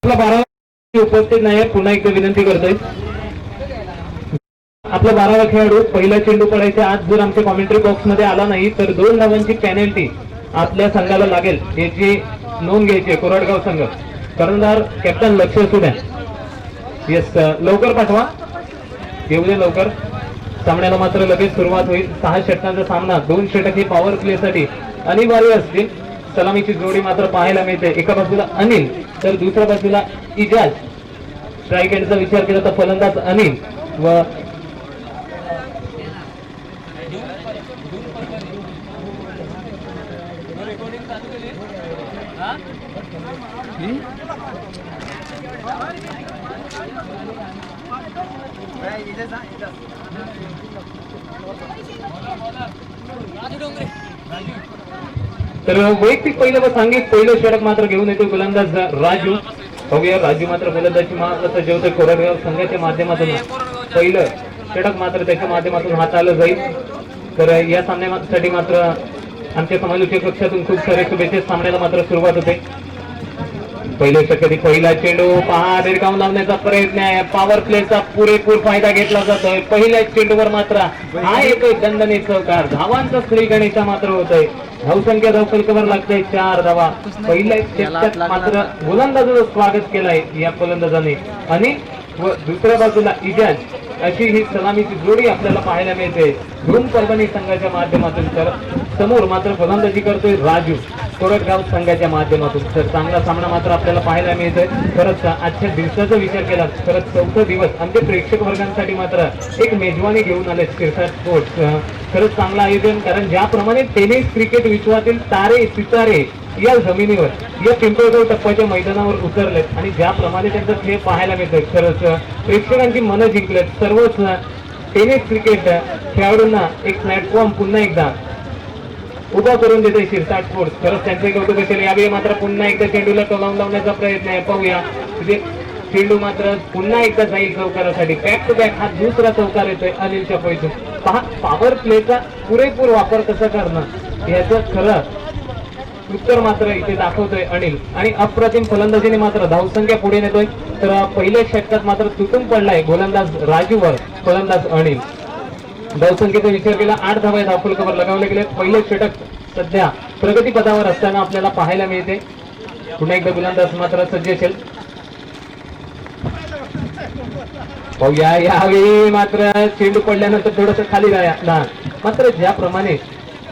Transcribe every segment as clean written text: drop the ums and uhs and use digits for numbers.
आपला 12 उपस्थित नाही, पुन्हा एकदा विनंती करतोय. आपला 12वा खेळाडू पहिला चेंडू पडायच्या आज जर आमच्या कॉमेंट्री बॉक्स मध्ये आला नाही तर 2 धावांची पेनल्टी आपल्या संघाला लागेल, याची नोंद घ्यायची कोरडगाव संघ. कर्णधार कॅप्टन लक्ष असू द्या. येस, लवकर पाठवा, येऊ दे लवकर. सामन्याला मात्र लगेच सुरुवात होईल. 6 षटकांचा सामना, 2 षटक हे पॉवर प्ले साठी अनिवार्य असतील. सलामीची जोडी मात्र पाहायला मिळते. एका बाजूला अनिल तर दुसऱ्या बाजूला इजाज. स्ट्राईक एंडचा विचार केला तर फलंदाज अनिल व तर वैयक्तिक पहिलं व सांगित पहिलं षटक मात्र घेऊन येतो गोलंदाज राजू. बघूया राजू मात्र गोलंदाजी मात्र जेवतोय कोरडगाव संघाच्या माध्यमातून. पहिलं षटक मात्र त्याच्या माध्यमातून हाताळलं जाईल. तर या सामन्यासाठी मात्र आमच्या समालोचक कक्षातून खूप सारे शुभेच्छा. सामन्याला मात्र सुरुवात होते. पहिल्या षटकातील पहिला चेंडू पहा, भिरकावून लावण्याचा प्रयत्न आहे. पॉवर प्लेचा पुरेपूर फायदा घेतला जातोय. पहिल्या चेंडूवर मात्र हा येतोय दणदणीत चौकार. धावांचा श्री गणेशा मात्र होतोय. धावसंख्या धावफलकावर लागते 4 धावा. पहिल्या षटकात मात्र गोलंदाजाचं स्वागत केलंय या फलंदाजाने आणि व दुसऱ्या बाजूला इजाज. अशी ही सलामीची जोडी आपल्याला पाहायला मिळते धूम परभणी संघाच्या माध्यमातून. तर समोर मात्र फलंदाजी करतोय राजू कोरडगाव संघाच्या माध्यमातून. तर चांगला सामना मात्र आपल्याला पाहायला मिळतोय. खरंच आजच्या दिवसाचा विचार केला खरंच 4था दिवस आमच्या प्रेक्षक वर्गांसाठी मात्र एक मेजवानी घेऊन आले शिरसाट स्पोर्ट्स. खरंच चांगलं आयोजन, कारण ज्याप्रमाणे टेनिस क्रिकेट विश्वातील तारे सितारे या जमिनीवर या पिंपळगाव टप्प्याच्या मैदानावर उतरलेत आणि ज्याप्रमाणे त्यांचा खेळ पाहायला मिळतोय खरंच प्रेक्षकांची मनं जिंकलेत. सर्वच टेनिस क्रिकेट खेळाडूंना एक प्लॅटफॉर्म पुन्हा एकदा उभा करून देते शिरसाट स्पोर्ट्स. खरंच त्यांचे कौतुक असेल. यावेळी मात्र पुन्हा एकदा चेंडूला टोलावून लावण्याचा प्रयत्न आहे. पाहूया चेंडू मात्र पुन्हा एकदा जाईल चौकारासाठी. बॅक टू बॅक हा दुसरा चौकार येतोय अनिलच्या पैसे. पहा, पॉवर प्लेचा पुरेपूर वापर कसा करणं याचं खरं उत्तर मात्र इथे दाखवतोय अनिल. आणि अप्रतिम फलंदाजीने मात्र धावसंख्या पुढे नेतोय. तर पहिल्या षटकात मात्र तुटून पडलाय गोलंदाज राजूवर फलंदाज अनिल. धावसंख्येचा विचार केला 8 धावा धावफलकावर लगावले गेले. पहिले षटक सध्या प्रगतीपदावर असताना आपल्याला पाहायला मिळते. पुन्हा एकदा गोलंदाज मात्र सज्ज असेल. पाहूया यावेळी मात्र चेंडू पडल्यानंतर थोडस खाली राहिला. मात्र ज्याप्रमाणे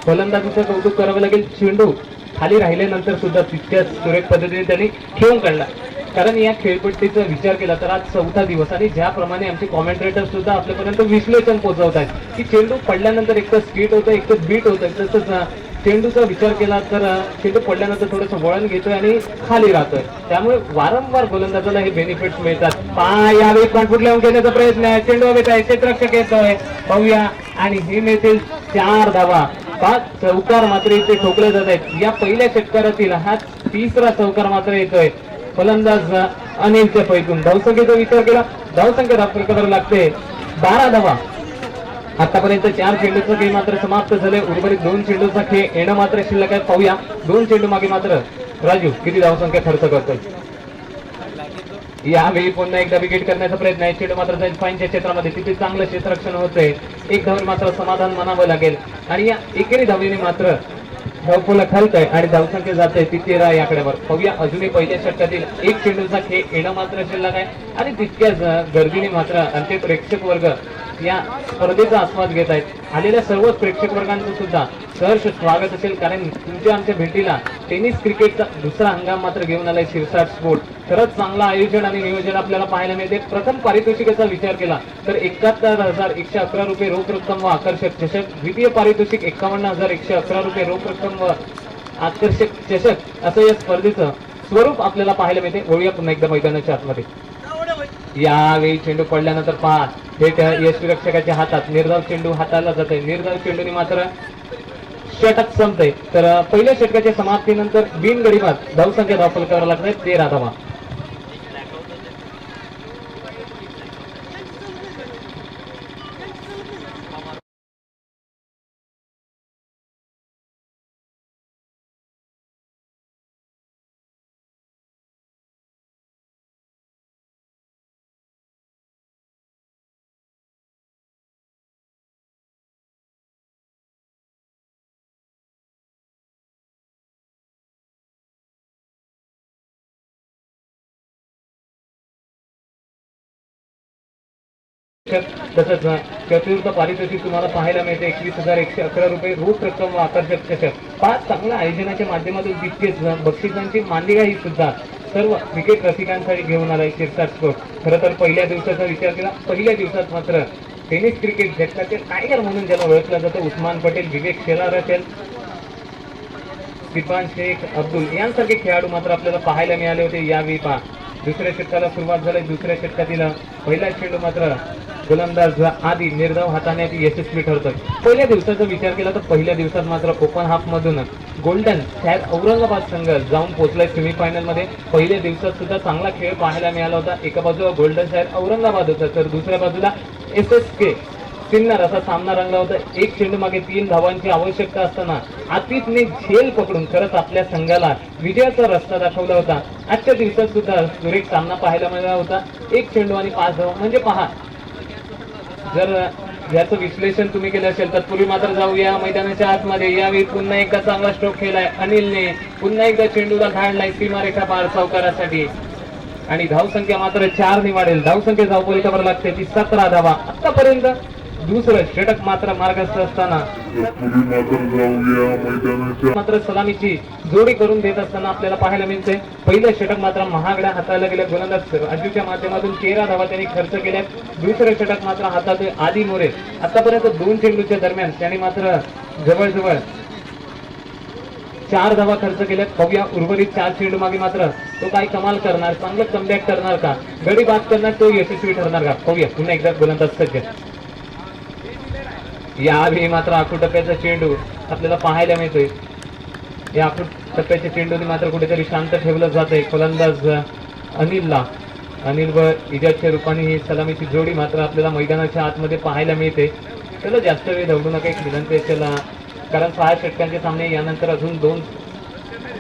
फलंदाजीचं कौतुक करावं लागेल, चेंडू खाली राहिल्यानंतर सुद्धा तितक्याच सुरेख पद्धतीने त्यांनी खेळून काढला. कारण या खेळपट्टीचा विचार केला तर आज 4था दिवस आणि ज्याप्रमाणे आमचे कॉमेंट्रेटर सुद्धा आपल्यापर्यंत विश्लेषण पोहोचवत आहेत की चेंडू पडल्यानंतर एक तर स्पीड होतं, एक तर बीट होतं. तसंच चेंडूचा विचार केला तर चेंडू पडल्यानंतर थोडंसं वळण घेतोय आणि खाली राहतोय. त्यामुळे वारंवार गोलंदाजाला हे बेनिफिट्स मिळतात. यावेळी फ्रंट लावून घेण्याचा प्रयत्न आहे. चेंडू हवेत आहे, क्षेत्ररक्षक येतोय. पाहूया आणि हे मिळतील 4 धावा. 5 चौकार मात्र इथे ठोकले जात आहेत. या पहिल्या षटकारातील हा तिसरा चौकार मात्र येतोय फलंदाज अनिलच्या पैकून. धावसंख्येचा विचार केला, धावसंख्या धावफलकावर लागते 12 धावा. आतापर्यंत 4 चेंडूचा खेळ मात्र समाप्त झाले. उर्वरित 2 चेंडूचा खेळ येणं मात्र शिल्लक आहे. पाहूया 2 चेंडू मागे मात्र राजू किती धावसंख्या खर्च करतोय. यावेळी पुन्हा एकदा विकेट करण्याचा प्रयत्न आहे. चेंडू मात्र जाईल फाईनच्या क्षेत्रामध्ये, तिथे चांगलं क्षेत्ररक्षण होतंय. एक धाव मात्र समाधान मानावं लागेल आणि या एकेरी धावलीने मात्र धावफलक हलतंय आणि धावसंख्या जाते ती 13 या आकड्यावर. पाहूया अजूनही पहिल्या षटकातील 1 चेंडूचा खेळ येणं मात्र शिल्लक आहे आणि तितक्याच गर्दीने मात्र आमचे प्रेक्षक वर्ग या स्पर्धेचा आस्वाद घेत आहेत. आलेल्या सर्वच प्रेक्षक वर्गांचं सुद्धा सहर्ष स्वागत असेल, कारण तुमच्या आमच्या भेटीला टेनिस क्रिकेटचा दुसरा हंगाम मात्र घेऊन आलाय शिरसाट स्पोर्ट. खरंच चांगलं आयोजन आणि नियोजन आपल्याला पाहायला मिळते. प्रथम पारितोषिकाचा विचार केला तर 71,111 रुपये रोख रक्कम व आकर्षक चषक. द्वितीय पारितोषिक 51,111 रुपये रोख रक्कम व आकर्षक चषक असं या स्पर्धेचं स्वरूप आपल्याला पाहायला मिळते. वळूया पुन्हा एकदा मैदानाच्या आतमध्ये. यावेळी चेंडू पडल्यानंतर पहा थेट यष्टीरक्षकाच्या हातात निर्धाव चेंडू हाताला जातोय. निर्धाव चेंडूने मात्र षटक संपतंय. तर पहिल्या षटकाच्या समाप्तीनंतर बिनगडीबाद धावसंख्या धावफलकावर लागते 13 धावा. चषक तसंच चतुर्थ पारितोषिक तुम्हाला पाहायला मिळते 21,111 रुपये रोख रक्कम व आकर्षक चषक. 5 चांगल्या आयोजनाच्या माध्यमातून तितकेच बक्षिसांची मालिका ही सुद्धा सर्व क्रिकेट रसिकांसाठी घेऊन आलाय शिरसाट स्पोर्ट. खरं तर पहिल्या दिवसाचा विचार केला, पहिल्या दिवसात मात्र टेनिस क्रिकेट जगतातील टायगर म्हणून ज्याला ओळखलं जातं उस्मान पटेल, विवेक शेलार असेल, सिफान शेख, अब्दुल यांसारखे खेळाडू मात्र आपल्याला पाहायला मिळाले होते. यावेळी पहा दुसऱ्या षटकाला सुरुवात झाली. दुसऱ्या षटकातील पहिला चेंडू मात्र गोलंदाज आधी निर्धाव हाताळण्यात यशस्वी ठरतोय. पहिल्या दिवसाचा विचार केला तर पहिल्या दिवसात मात्र ओपन हाफ मधून गोल्डन शहर औरंगाबाद संघ जाऊन पोहोचलाय सेमीफायनल मध्ये. पहिल्या दिवसात सुद्धा चांगला खेळ पाहायला मिळाला होता. एका बाजूला गोल्डन शहर औरंगाबाद होता तर दुसऱ्या बाजूला SSK सिन्नर असा सामना रंगला होता. एक चेंडू मागे 3 धावांची आवश्यकता असताना आतिफने झेल पकडून खरंच आपल्या संघाला विजयाचा रस्ता दाखवला होता. आजच्या दिवसात सुद्धा सुरेख सामना पाहायला मिळाला होता. एक चेंडू आणि 5 धावा म्हणजे पहा, जर याचं विश्लेषण तुम्ही केलं असेल तर पूर्वी मात्र जाऊया मैदानाच्या आतमध्ये. यावेळी पुन्हा एकदा चांगला स्ट्रोक केलाय अनिलने, पुन्हा एकदा चेंडूला धाडलाय सीमारेखा पार चौकारासाठी आणि धावसंख्या मात्र 4 ने वाढेल. धावसंख्या धावपळीवर लागते ती 17 धावा. आतापर्यंत दुसरं षटक मात्र मार्गस्थ असताना मात्र सलामीची जोडी करून देत असताना आपल्याला पाहायला मिळते. पहिलं षटक मात्र महागड्या हाताळलं गेलं. गोलंदाज राजूच्या माध्यमातून 13 धावा त्यांनी खर्च केल्या. दुसरं षटक मात्र हातात आदी मोरे. आतापर्यंत 2 चेंडूच्या दरम्यान त्यांनी मात्र जवळजवळ 4 धावा खर्च केल्यात. बघूया उर्वरित 4 चेंडू मागे मात्र तो काय कमाल करणार, चांगलं कमबॅक करणार का, गडी बाद करणार, तो यशस्वी ठरणार का. बघूया पुन्हा एकदा गोलंदाज सज्ज. यावेळी मात्र आखूड टप्प्याचा चेंडू आपल्याला पाहायला मिळतोय. या आखूड टप्प्याच्या चेंडूने मात्र कुठेतरी शांत ठेवलं जात आहे फलंदाज अनिलला. अनिल व इजाजच्या रूपाने ही सलामीची जोडी मात्र आपल्याला मैदानाच्या आतमध्ये पाहायला मिळते. त्याला जास्त वेळ धावू नका एक विनंती असेल, कारण 6 षटकांचे सामने यानंतर अजून 2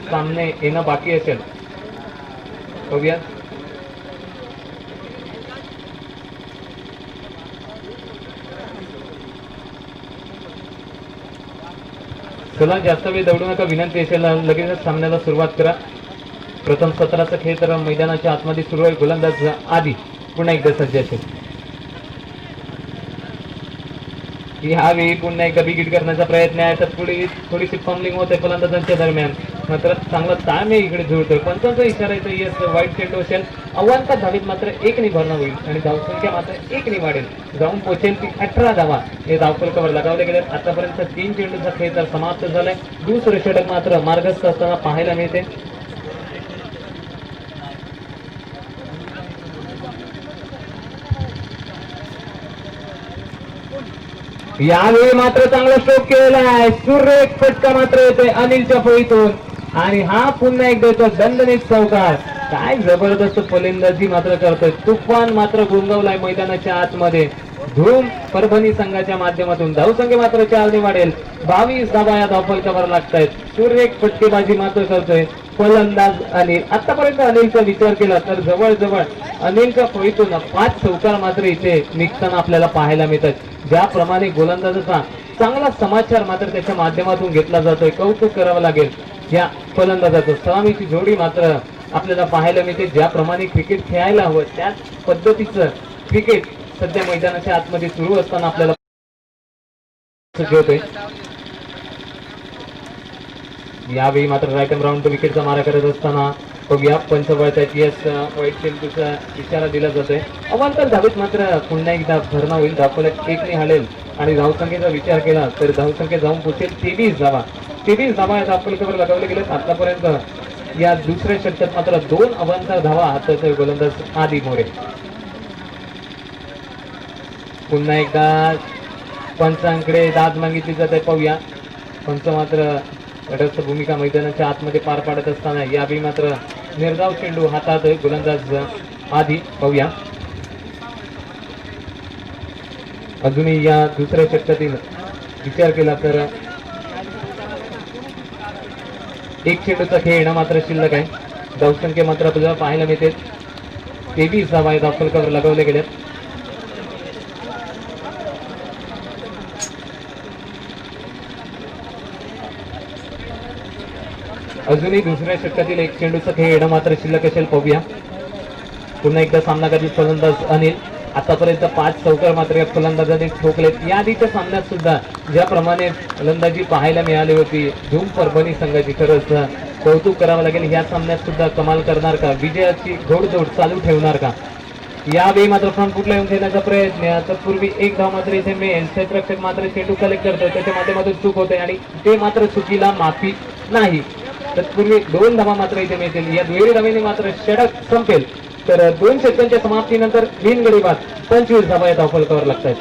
सामने येणं बाकी असेल. बघूया चला जास्त वेळ दौडू नका विनंती असेल, लगेचच सामन्याला सुरुवात करा. प्रथम सत्राचा खेळ तर मैदानाच्या आतमध्ये सुरू आहे. गोलंदाज आधी पुन्हा एकदा सज्ज असेल. यावेळी पुन्हा एकदा विकेट करण्याचा प्रयत्न आहे तर थोडीशी फंबलिंग होते फलंदाजांच्या दरम्यान. मात्र चांगला ताळमेळ इकडे जुळतोय. पंचांचा इशारा येतो यस वाईट चेंडू असेल. अव्वांतर धावीत मात्र 1 ने भरणा होईल आणि धावसंख्या मात्र 1 ने वाढेल. जाऊन पोहोचेल ती 18 धावा. हे धावफलकावर लगावले गेले. आतापर्यंत 3 चेंडूचा खेळ तर समाप्त झालाय. दुसरं षटक मात्र मार्गस्थ असताना पाहायला मिळते. यावेळी मात्र चांगला स्ट्रोक केलेला आहे. सुरेख फटका मात्र येतोय अनिलच्या फळीतून आणि हा पुन्हा एकदा येतो दणदणीत चौकार. काय जबरदस्त फलंदाजी मात्र करतोय. तुफान मात्र गुंगवलाय मैदानाच्या आतमध्ये. धूम परभणी संघाच्या माध्यमातून धावसंख्या मात्र 4 ने वाढेल. 22 धावा या धावफलकावर लागतायत. सुरेख फटकेबाजी मात्र करतोय फलंदाज अनिल. आतापर्यंत अनिलचा विचार केला तर जवळजवळ अनिलच्या फळीतून 5 चौकार मात्र इथे निघताना आपल्याला पाहायला मिळतात. ज्याप्रमाणे गोलंदाजाचा चांगला समाचार मात्र त्याच्या माध्यमातून घेतला जातोय. कौतुक करावं लागेल या फलंदाजाचं. सलामीची जोडी मात्र आपल्याला पाहायला मिळते. ज्याप्रमाणे क्रिकेट खेळायला हवं त्याच पद्धतीचं क्रिकेट सध्या मैदानाच्या आतमध्ये सुरू असताना आपल्याला होतोय. यावेळी मात्र राईट राऊंड विकेटचा मारा करत असताना बघूया पंचबळच्या यस वाईट चेंडूचा इशारा दिला जातोय. अवांतर धावेत मात्र पुन्हा एकदा भरणा होईल. धावफलक 1 ने हलेल आणि धावसंख्येचा विचार केला तर धावसंख्या जाऊन पोहोचेल 23 धावा. 23 धावा या धावफलकावर लगावले गेले. आतापर्यंत या दुसऱ्या षटकात मात्र 2 अवांतर धावा हातात गोलंदाज आदी मोरे. पुन्हा एकदा पंचांकडे दाद मागितली जाते. पाहूया पंच मात्र तटस्थ भूमिका मैदानाच्या आतमध्ये पार पाडत असताना यावेळी मात्र निर्धाव चेंडू हातात गोलंदाज आधी. पाहूया अजूनही या दुसऱ्या षटकातील विचार केला तर 1 चेंडूचा खेळ येणं मात्र शिल्लक आहे. धावसंख्या मात्र आपल्याला पाहायला मिळते 23 धावा धावफलकावर लगावले गेल्यात. अजूनही दुसऱ्या षटकातील 1 चेंडूचा खेळ येणं मात्र शिल्लक असेल. पाहूया पुन्हा एकदा सामना करतील फलंदाज अनिल. आतापर्यंत 5 चौकार मात्र या फलंदाजांनी ठोकलेत. या आधीच्या सामन्यात सुद्धा ज्याप्रमाणे फलंदाजी पाहायला मिळाली होती धूम परभणी संघाची, खरंच कौतुक करावं लागेल. या सामन्यात सुद्धा कमाल करणार का, विजयाची घोडदौड चालू ठेवणार का? यावेळी मात्र फ्रंट फुटला येऊन खेळण्याचा प्रयत्न. तत्पूर्वी एक धाव मात्र इथे मिळेल. क्षेत्ररक्षक मात्र चेंडू कलेक्ट करतोय, त्याच्या माध्यमातून चूक होते आणि ते मात्र चुकीला माफी नाही. तत्पूर्वी 2 धावा मात्र इथे मिळतील. या दुहेरी धावेने मात्र षटक संपेल. तर 2 षटकांच्या समाप्तीनंतर बिनगडी बाद 25 धावा या धावफलकावर लागतात.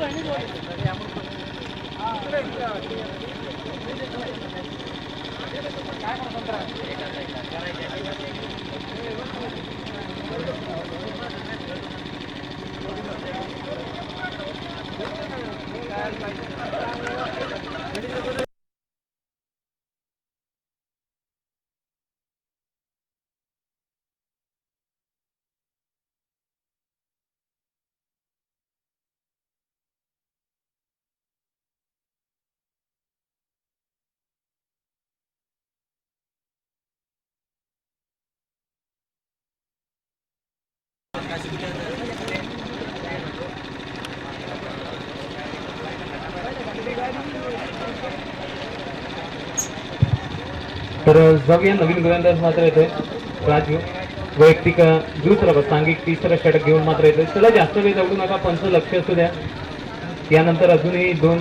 तर जाऊया नवीन गोलंदाज मात्र येतोय राजू. वैयक्तिक दुसरं सांघिक तिसरं षटक घेऊन मात्र येतोय. चला जास्त वेळ जाऊ नका, पंच लक्ष असू द्या. यानंतर अजूनही 2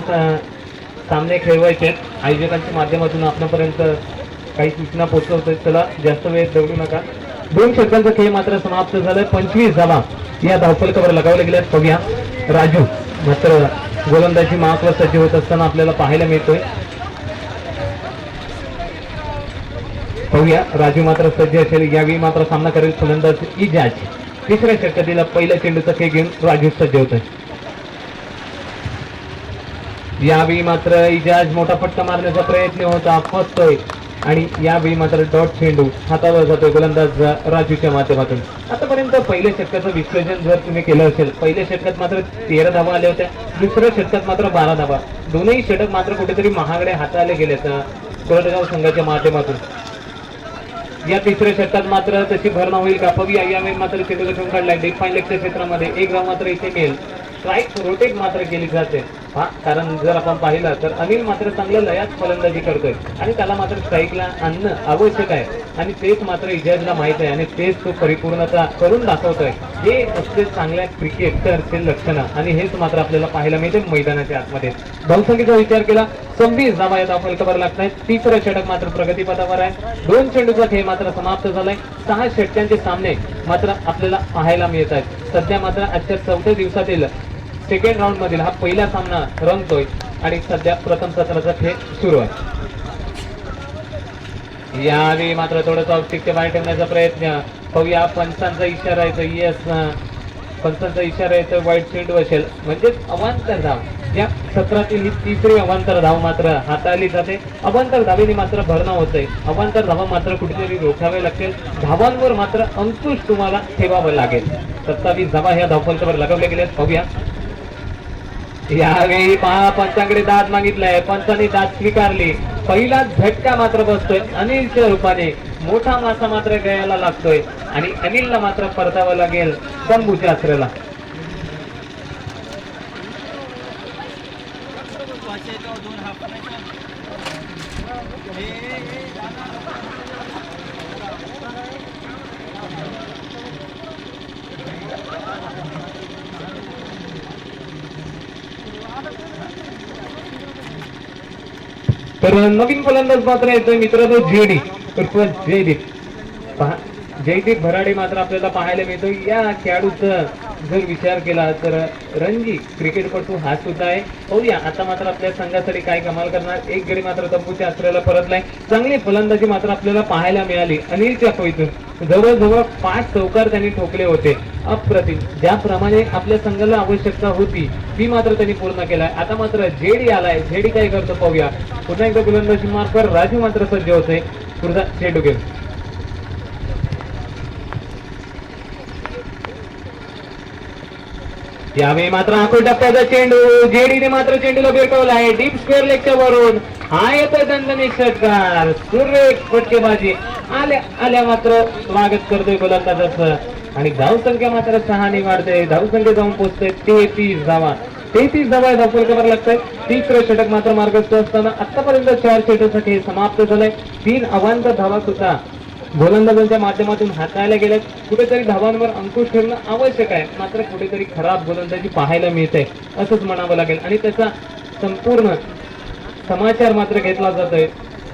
सामने खेळवायचे आहेत. आयोजकांच्या माध्यमातून आपल्यापर्यंत काही सूचना पोहोचवतोय. चला जास्त वेळ दौडू नका. 2 षटकांचा खेळ मात्र समाप्त झालाय. 25 धावा या धावफलकावर लगावल्या गेल्या. बघूया राजू मात्र गोलंदाजी मार्कवर सज्ज होत असताना आपल्याला पाहायला मिळतोय. पाहूया राजू मात्र सज्ज असेल. यावेळी मात्र सामना करेल फलंदाज इजाज. तिसऱ्या षटकातील पहिल्या चेंडूचा खेळ घेऊन राजू सज्ज होतोय. यावेळी मात्र इजाज मोठा फटका मारण्याचा प्रयत्न होता, फसतोय आणि यावेळी मात्र डॉट चेंडू हातावर जातोय गोलंदाज राजूच्या माध्यमातून. आतापर्यंत पहिल्या षटकाचं विश्लेषण जर तुम्ही केलं असेल, पहिल्या षटकात मात्र 13 धावा आल्या होत्या, दुसऱ्या षटकात मात्र 12 धावा. दोनही षटक मात्र कुठेतरी महागड्या हाताळले गेलेत कोरडगाव संघाच्या माध्यमातून. या तिसऱ्या षटकात मात्र तशी भरणा होईल का, बघूया. यावेळी मात्र चेंडूला घेऊन काढलाय डीप फाईन लेगच्या क्षेत्रामध्ये. एक धाव मात्र इथे मिळेल. स्ट्राईक रोटेट मात्र केली जाते. हा, कारण जर आपण पाहिलं तर अनिल मात्र चांगलं लयात फलंदाजी करतोय आणि त्याला मात्र स्ट्राईकला आणणं आवश्यक आहे आणि तेच मात्र इजाजला माहित आहे आणि तेच तो परिपूर्णता करून दाखवतोय. हे असते चांगल्या क्रिकेटरचे लक्षणं आणि हेच मात्र आपल्याला पाहायला मिळते मैदानाच्या आतमध्ये. धावसंख्येचा विचार केला 26 धावा या धावफलकावर लागतायत. तिसरं षटक मात्र प्रगतीपथावर आहे. 2 चेंडूचा खेळ मात्र समाप्त झालाय. 6 षटकांचे सामने मात्र आपल्याला पाहायला मिळत आहेत. सध्या मात्र आजच्या 4थ्या दिवसातील सेकंड राऊंड मधील हा पहिला सामना रंगतोय आणि सध्या प्रथम सत्राचा खेळ सुरू आहे. यावेळी मात्र थोडंसं औष्टिक्य बाहेर ठेवण्याचा प्रयत्न. पाहूया पंचांचा इशारा येतो. येस, पंचांचा इशारा येतो. वाईट चेंडू असेल म्हणजेच अवांतर धाव. या सत्रातील ही तिसरी अवांतर धाव मात्र हाताळली जाते. अवांतर धावेने मात्र भरणा होतंय. अवांतर धावा मात्र कुठेतरी रोखावे लागतील. धावांवर मात्र अंकुश तुम्हाला ठेवावं लागेल. 27 धावा ह्या धावफलकावर लगावल्या गेल्यात. पाहूया यावेळी पंचांकडे दाद मागितलाय. पंचांनी दाद स्वीकारली. पहिला झटका मात्र बसतोय अनिलच्या रूपाने. मोठा मासा मात्र गळ्याला लागतोय आणि अनिलला मात्र परतावं लागेल शंभूच्या आश्रयाला. तर नवीन फलंदाज मात्र येतोय मित्रांनो जेडी जयदीप. पहा जयदीप भराडे मात्र आपल्याला पाहायला मिळतो. या खेळाडूचा जर विचार केला तर रणजी क्रिकेटपटू हा सुद्धा आहे. पाहूया आता मात्र आपल्या संघासाठी काय कमाल करणार. एक गडी मात्र तंबूच्या आश्रयाला परतलाय. चांगली फलंदाजी मात्र आपल्याला पाहायला मिळाली अनिलच्या फळीतून. जवळजवळ 5 चौकार त्यांनी ठोकले होते. अप्रतिम. ज्याप्रमाणे आपल्या संघाला आवश्यकता होती ती मात्र त्यांनी पूर्ण केलाय. आता मात्र जेडी आलाय. जेडी काय करतो पाहूया. पुन्हा एकदा गोलंदाजी मार्कवर राजू मात्र सज्ज होते पुढचा चेंडू घेऊन. यावेळी मात्र आखोड टप्प्याचा चेंडू. जेडीने मात्र चेंडूला बेटवला आहे डीप स्क्वेअर लेगच्या वरून. हा येतोय दणदणीत षटकार. सुरेख फटकेबाजी आल्या आल्या मात्र स्वागत करतोय गोलंदाजाचं. आणि धावसंख्या मात्र 6 वाढते. धावसंख्या जाऊन पोहोचते 33 धावा. 33 धावा धावफल करावं लागतात. तिसरं षटक मात्र मार्गस्थ असताना आतापर्यंत 4 षटकासाठी समाप्त झालंय. 3 अवांतर धावा सुद्धा गोलंदाजांच्या माध्यमातून हाताळल्या गेल्यात. कुठेतरी धावांवर अंकुश ठेवणं आवश्यक आहे, मात्र कुठेतरी खराब गोलंदाजी पाहायला मिळते असंच म्हणावं लागेल. आणि त्याचा संपूर्ण समाचार मात्र घेतला जातोय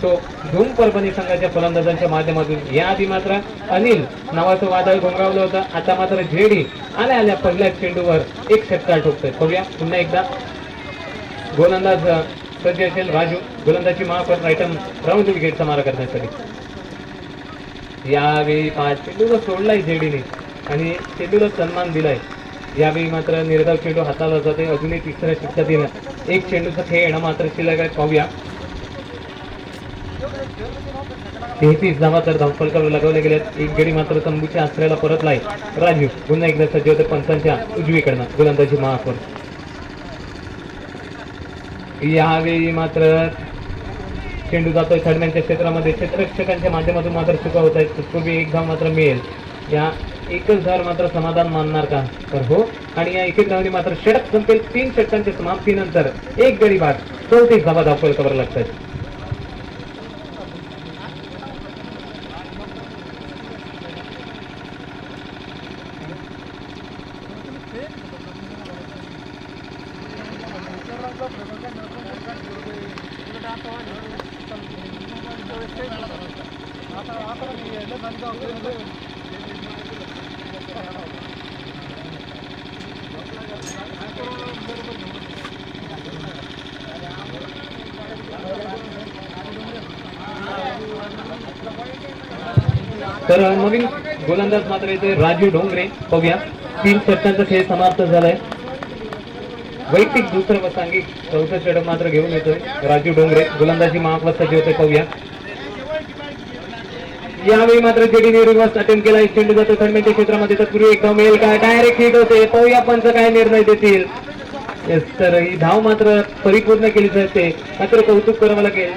तो धूम परभणी संघाच्या फलंदाजांच्या माध्यमातून. याआधी मात्र अनिल नावाचं वादळ घोंगावलं होतं. आता मात्र झेडी आल्या पहिल्याच चेंडूवर एक षटकार ठोकतोय. बघूया पुन्हा एकदा गोलंदाज सज्ज असेल राजू. गोलंदाजी महापौर रायटम राऊंड विकेटचा मारा करण्यासाठी. यावेळी 5 चेंडूला सोडलाय झेडीने आणि चेंडूला सन्मान दिलाय. यावेळी मात्र निर्धाव चेंडू हाताला जाते. अजूनही तिसऱ्या षटकातील एक चेंडूचा खेळ येणं मात्र शिल्लक आहे. पाहूया 33 धावा तर धावफलकावर लगावले गेल्यात. एक गडी मात्र तंबूच्या आश्रयाला परतलाय. राजू पुन्हा एकदा सज्ज होते पंचांच्या उजवीकडनं. गोलंदाजी महापौर. यावेळी मात्र चेंडू जातोय थडम्यांच्या क्षेत्रामध्ये. क्षेत्ररक्षकांच्या माध्यमातून मात्र चुका होत आहेत. तत्पूर्वी एक धाव मात्र मिळेल. या एकच धाव मात्र समाधान मानणार का? तर हो. आणि या एकच धावने मात्र षटक संपेल. 3 षटकांच्या समाप्तीनंतर एक गडी बाद 34 धावा धावफलकावर लागतात. तर नवीन गोलंदाज मात्र येते राजू डोंगरे. बघूया 3 षटकांचा खेळ समाप्त झालाय. वैयक्तिक दुसरं व सांघिक चौथं षटक मात्र घेऊन येतोय राजू डोंगरे. गोलंदाजी महापौर सज्ज होते. पाहूया यावेळी मात्र जेडीने रिव्हर्स अटेम्प्ट केला. चेंडू जातो थडमेंच्या क्षेत्रामध्ये. तत्पूर्वी एक धाव मिळेल का? डायरेक्ट हिट होते. पाहूया पंच काय निर्णय देतील. तर ही धाव मात्र परिपूर्ण केली जाते. मात्र कौतुक करावं लागेल.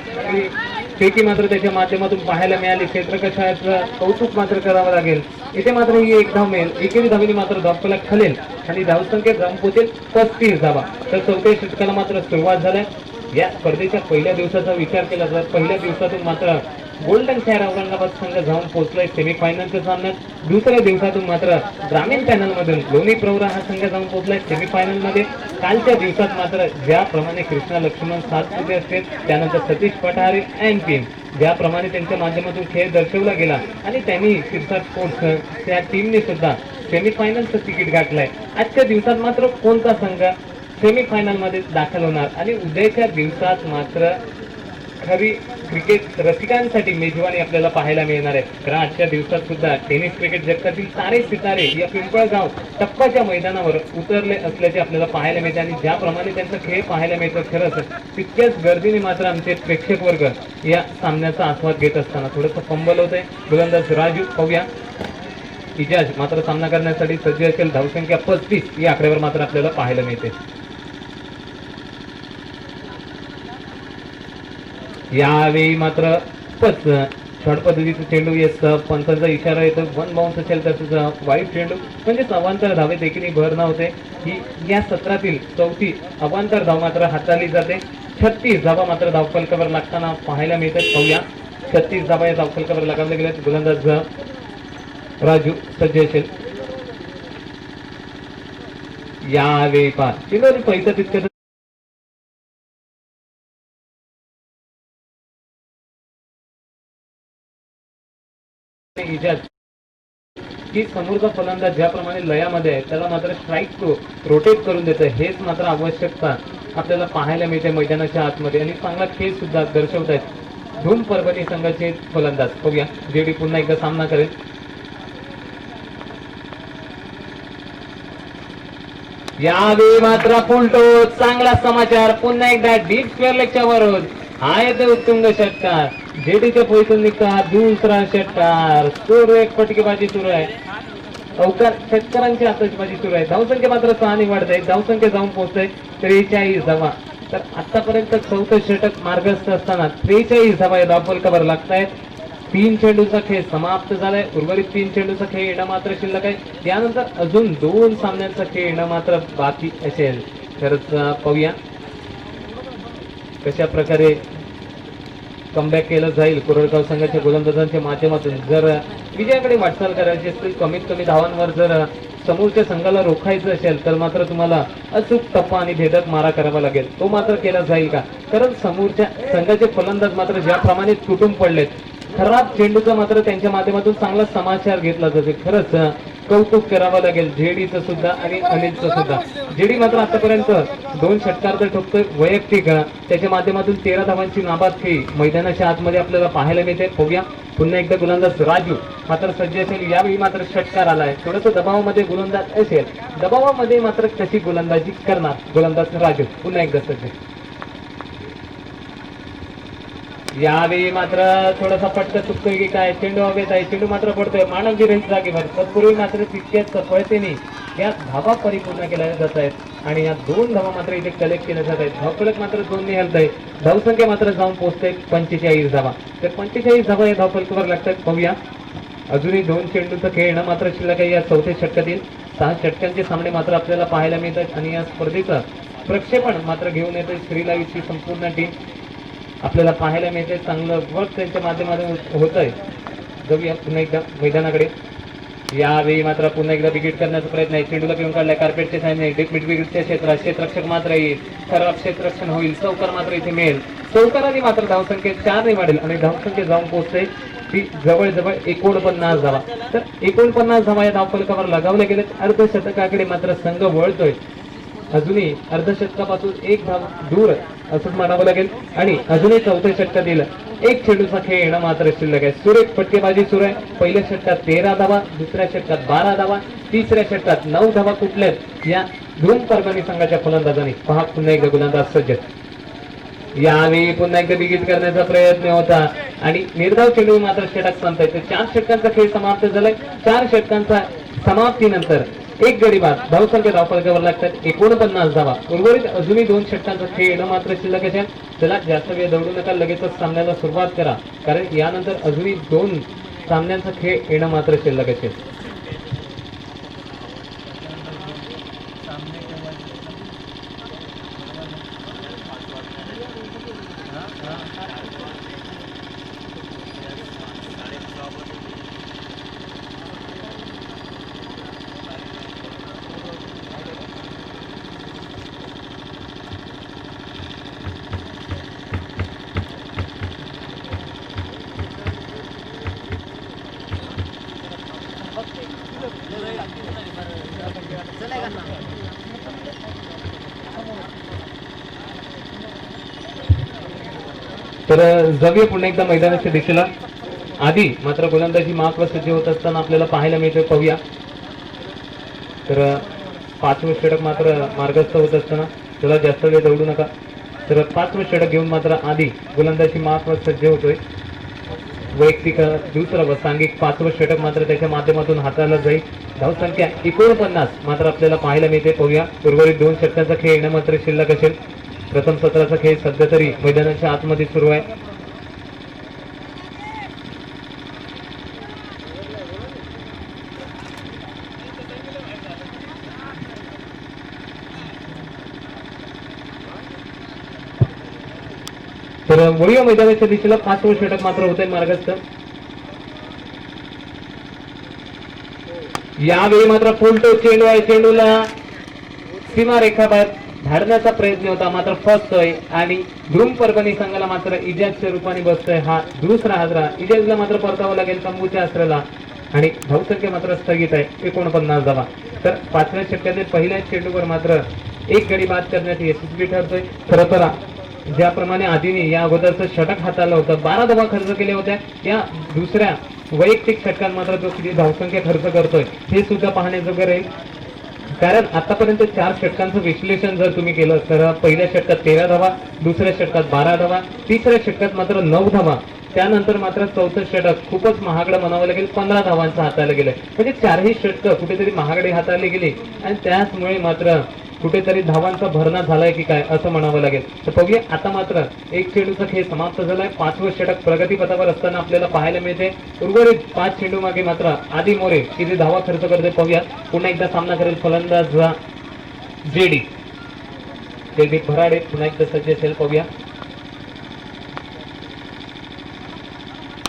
फेकी मात्र त्याच्या माध्यमातून पाहायला मिळाली. क्षेत्ररक्षकाचं कौतुक मात्र करावं लागेल. इथे मात्र ही एक धाव मिळेल. एकेरी धावीने मात्र धावफलक खालेल आणि धावसंख्या जाऊन पोहोचेल 35 धावा. तर चौथ्या षटकाला मात्र सुरुवात झाल्या. या स्पर्धेच्या पहिल्या दिवसाचा विचार केला तर पहिल्या दिवसातून मात्र गोल्डन फायर औरंगाबाद संघ जाऊन पोहोचलाय सेमीफायनलच्या सामन्यात. दुसऱ्या दिवसातून मात्र ग्रामीण पॅनल मधून लोणी प्रवरा हा संघ जाऊन पोहोचलाय सेमीफायनल मध्ये. कालच्या दिवसात मात्र ज्याप्रमाणे कृष्णा लक्ष्मण सातपुते असतील, त्यानंतर सतीश पठारे अँड टीम ज्याप्रमाणे त्यांच्या माध्यमातून खेळ दर्शवला गेला आणि त्यांनी शिरसाट स्पोर्ट्स त्या टीमने सुद्धा सेमीफायनलचं तिकीट गाठलंय. आजच्या दिवसात मात्र कोणता संघ सेमीफायनल मध्ये दाखल होणार आणि उद्याच्या दिवसात मात्र खरी क्रिकेट रसिकांसाठी मेजवानी आपल्याला पाहायला मिळणार आहे. कारण आजच्या दिवसात सुद्धा टेनिस क्रिकेट जगतातील सारे सितारे या पिंपळगाव टप्पाच्या मैदानावर उतरले असल्याचे आपल्याला पाहायला मिळते आणि ज्याप्रमाणे त्यांचा खेळ पाहायला मिळतं खरंच तितक्याच गर्दीने मात्र आमचे प्रेक्षक वर्ग या सामन्याचा आस्वाद घेत असताना थोडंसं फंबल होत आहे. गोलंदाज राजू. पाहूया इजाज मात्र सामना करण्यासाठी सज्ज असेल. धावसंख्या 35 या आकड्यावर मात्र आपल्याला पाहायला मिळते. यावेळी मात्र शॉर्ट पद्धतीचा चेंडू येत पंचांचा इशारा येतो. 1 बाउन्स असेल तसंच वाईट चेंडू म्हणजे अवांतर धावे देखील भर नव्हते. ही या सत्रातील चौथी अवांतर धाव मात्र हाताळली जाते. 36 धावा मात्र धावफलकावर लागताना पाहायला मिळतात. पाहूया 36 धावा या धावफलकावर लगावल्या गेल्यात. गोलंदाज राजू सज्ज असेल. यावेळी चेंडू पैसा तितक्या की समोरचा फलंदाज ज्याप्रमाणे लयामध्ये आहे त्याला मात्र स्ट्राईक तो रोटेट करून देतं. हेच मात्र आवश्यकता आपल्याला पाहायला मिळते मैदानाच्या आतमध्ये आणि चांगला खेळ सुद्धा दर्शवत आहेत धूम परभणी संघाचे फलंदाज. बघूया जेडी पुन्हा एकदा सामना करेल. यावेळी मात्र फुलटो चांगला समाचार. पुन्हा एकदा डीप स्क्वेअर लेगच्या वरून हा येतो उत्तुंग षटकार. जेडीच्या पोईतून निघतो हा दुसरा षटकार. सुरू एक फटकेबाजी सुरू आहे. अवकार षटकारांची आतषबाजी सुरू आहे. धावसंख्या मात्र 6 वाढत आहे. धावसंख्या जाऊन पोहोचते 43 धावा. तर आतापर्यंत चौथं षटक मार्गस्थ असताना 43 धावा या धावफलकावर लागतायत. तीन चेंडूचा खेळ समाप्त झालाय. उर्वरित तीन चेंडूचा खेळ येणं मात्र शिल्लक आहे. त्यानंतर अजून दोन सामन्यांचा खेळ येणं मात्र बाकी असेल. खरंच पाहूया कशा प्रकारे कमबॅक केलं जाईल कोरडगाव संघाच्या गोलंदाजांच्या माध्यमातून. जर विजयाकडे वाटचाल करायची असेल, कमीत कमी धावांवर जर समोरच्या संघाला रोखायचं असेल तर मात्र तुम्हाला अचूक टप्पा आणि भेदक मारा करावा लागेल. तो मात्र केला जाईल का? कारण समोरच्या संघाचे फलंदाज मात्र ज्याप्रमाणे तुटून पडलेत, खराब चेंडूचा मात्र त्यांच्या माध्यमातून चांगला समाचार घेतला जातो. खरंच कौतुक करावं लागेल जेडीचं सुद्धा आणि अनिलचं सुद्धा. जेडी मात्र आतापर्यंत 2 षटकार तर ठोकतोय वैयक्तिक, त्याच्या माध्यमातून 13 धावांची नाबाद खेळी मैदानाच्या आतमध्ये आपल्याला पाहायला मिळते. बघूया पुन्हा एकदा गोलंदाज राजू मात्र सज्ज असेल. यावेळी मात्र षटकार आलाय. थोडस दबावामध्ये गोलंदाज असेल, दबावामध्ये मात्र कशी गोलंदाजी करणार गोलंदाज राजू. पुन्हा एकदा सज्ज. यावेळी मात्र थोडासा फटका चुकतोय की काय? चेंडू हवेत आहे, चेंडू मात्र पडतोय मानव विरहित जागेवर. तत्पूर्वी मात्र तितक्याच सफळतेने या धावा परिपूर्ण केल्या जात आहेत आणि या 2 धावा मात्र इथे कलेक्ट केल्या जात आहेत. धावफलक मात्र 2 ने हलत आहे. धावसंख्या मात्र जाऊन पोहोचते 45 धावा. तर 45 धावा या धावफलकावर लागतात. बघूया अजूनही 2 चेंडूचा खेळ येणं मात्र शिल्लक आहे. या चौथ्या षटकातील 6 षटकांचे सामने मात्र आपल्याला पाहायला मिळतात आणि या स्पर्धेचं प्रक्षेपण मात्र घेऊन येते श्रीलाईची संपूर्ण टीम आपल्याला पाहायला मिळते. चांगलं वर्क त्यांच्या माध्यमातून होत आहे. जाऊया पुन्हा एकदा मैदानाकडे. यावेळी मात्र पुन्हा एकदा विकेट करण्याचा प्रयत्न आहे. चेंडूला घेऊन काढलाय कार्पेटचे सामने मिड विकेटच्या क्षेत्रात. क्षेत्ररक्षक मात्र येईल, खराब क्षेत्ररक्षण होईल. चौकार मात्र इथे मिळेल. चौकाराने मात्र धावसंख्या 4 ने वाढेल आणि धावसंख्या जाऊन पोहोचते ती जवळजवळ 49 धावा. तर 49 धावा या धावफलकावर लगावल्या गेलेत. अर्धशतकाकडे मात्र संघ वळतोय. अजूनही अर्धशतकापासून 1 धाव दूर असंच म्हणावं लागेल आणि अजूनही चौथ्या षटकातील 1 चेंडूचा खेळ येणं मात्र शिल्लक आहे. सुरेख फटकेबाजी सुरू आहे. पहिल्या षटकात 13 धावा, दुसऱ्या षटकात 12 धावा, तिसऱ्या षटकात 9 धावा कुठल्यात या धूम परभणी संघाच्या फलंदाजांनी. पहा पुन्हा एकदा गोलंदाज सज्ज. यावेळी पुन्हा एकदा विकेट करण्याचा प्रयत्न होता आणि निर्धाव चेंडू मात्र षटक संपताय. 4 षटकांचा खेळ समाप्त झालाय. 4 षटकांचा समाप्तीनंतर 1 गडी बाद. धावसंख्या धावफलकावर लागतात 49 धावा. उर्वरित अजूनही 2 षटकांचा खेळ येणं मात्र शिल्लक असेल. चला जास्त वेळ दौडू नका, लगेचच सामन्याला सुरुवात करा कारण यानंतर अजूनही 2 सामन्यांचा खेळ येणं मात्र शिल्लक असेल. तर जाऊया पुन्हा एकदा मैदानाच्या दिशेला. आधी मात्र गोलंदाजी मार्कवर सज्ज होत असताना आपल्याला पाहायला मिळतं. पाहूया तर 5वं षटक मात्र मार्गस्थ होत असताना त्याला जास्त वेळ दौडू नका. तर 5वं षटक घेऊन मात्र आधी गोलंदाजी मार्कवर सज्ज होतोय. वैयक्तिक दुसरं व सांघिक 5वं षटक मात्र त्याच्या माध्यमातून हाताळला जाईल. धावसंख्या 49 मात्र आपल्याला पाहायला मिळते. पाहूया उर्वरित 2 षटकांचा खेळ येणं मात्र शिल्लक असेल. प्रथम सत्राचा खेळ सध्या तरी मैदानाच्या आतमध्ये सुरू आहे. तर वळूया मैदानाच्या दिशेला. 5वं षटक मात्र होत आहे मार्गस्थ. यावेळी मात्र फुलटो चेंडू आहे. चेंडूला सीमारेखा बाहेर धाडण्याचा प्रयत्न होता मात्र फसतोय आणि धूम परभणी संघाला मात्र इजाजच्या रूपाने बसतोय. हा दुसरा हादरा. इजाजला मात्र परतावं लागेल तंबूच्या अस्त्राला आणि धावसंख्या मात्र स्थगित आहे 49 धावा. तर 5व्या षटकातील पहिल्याच चेंडूवर मात्र 1 गडी बाद करण्यात यशस्वी ठरतोय. खरं तर ज्याप्रमाणे आधीने या अगोदरचं षटक हाताळलं होतं, 12 धावा खर्च केल्या होत्या, या दुसऱ्या वैयक्तिक षटकात मात्र जो किती धावसंख्या खर्च करतोय हे सुद्धा पाहण्याजोगं राहील. कारण आतापर्यंत 4 षटकांचं विश्लेषण जर तुम्ही केलं तर पहिल्या षटकात 13 धावा, दुसऱ्या षटकात 12 धावा, तिसऱ्या षटकात मात्र 9 धावा, त्यानंतर मात्र चौथं षटक खूपच महागडं म्हणावं लागेल 15 धावांचं हाताळलं गेलंय. म्हणजे 4ही षटकं कुठेतरी महागडे हाताळले गेले आणि त्याचमुळे मात्र कुठेतरी धावांचा भरणा झालाय की काय असं म्हणावं लागेल. तर बघूया आता मात्र एक चेंडूचा खेळ समाप्त झालाय. 5वं षटक प्रगतीपथावर असताना आपल्याला पाहायला मिळते. उर्वरित 5 चेंडू मागे मात्र आदी मोरे किती धावा खर्च करते पाहूया. पुन्हा एकदा सामना करेल फलंदाज जेडी भराडे पुन्हा एकदा सज्ज असेल पाहूया.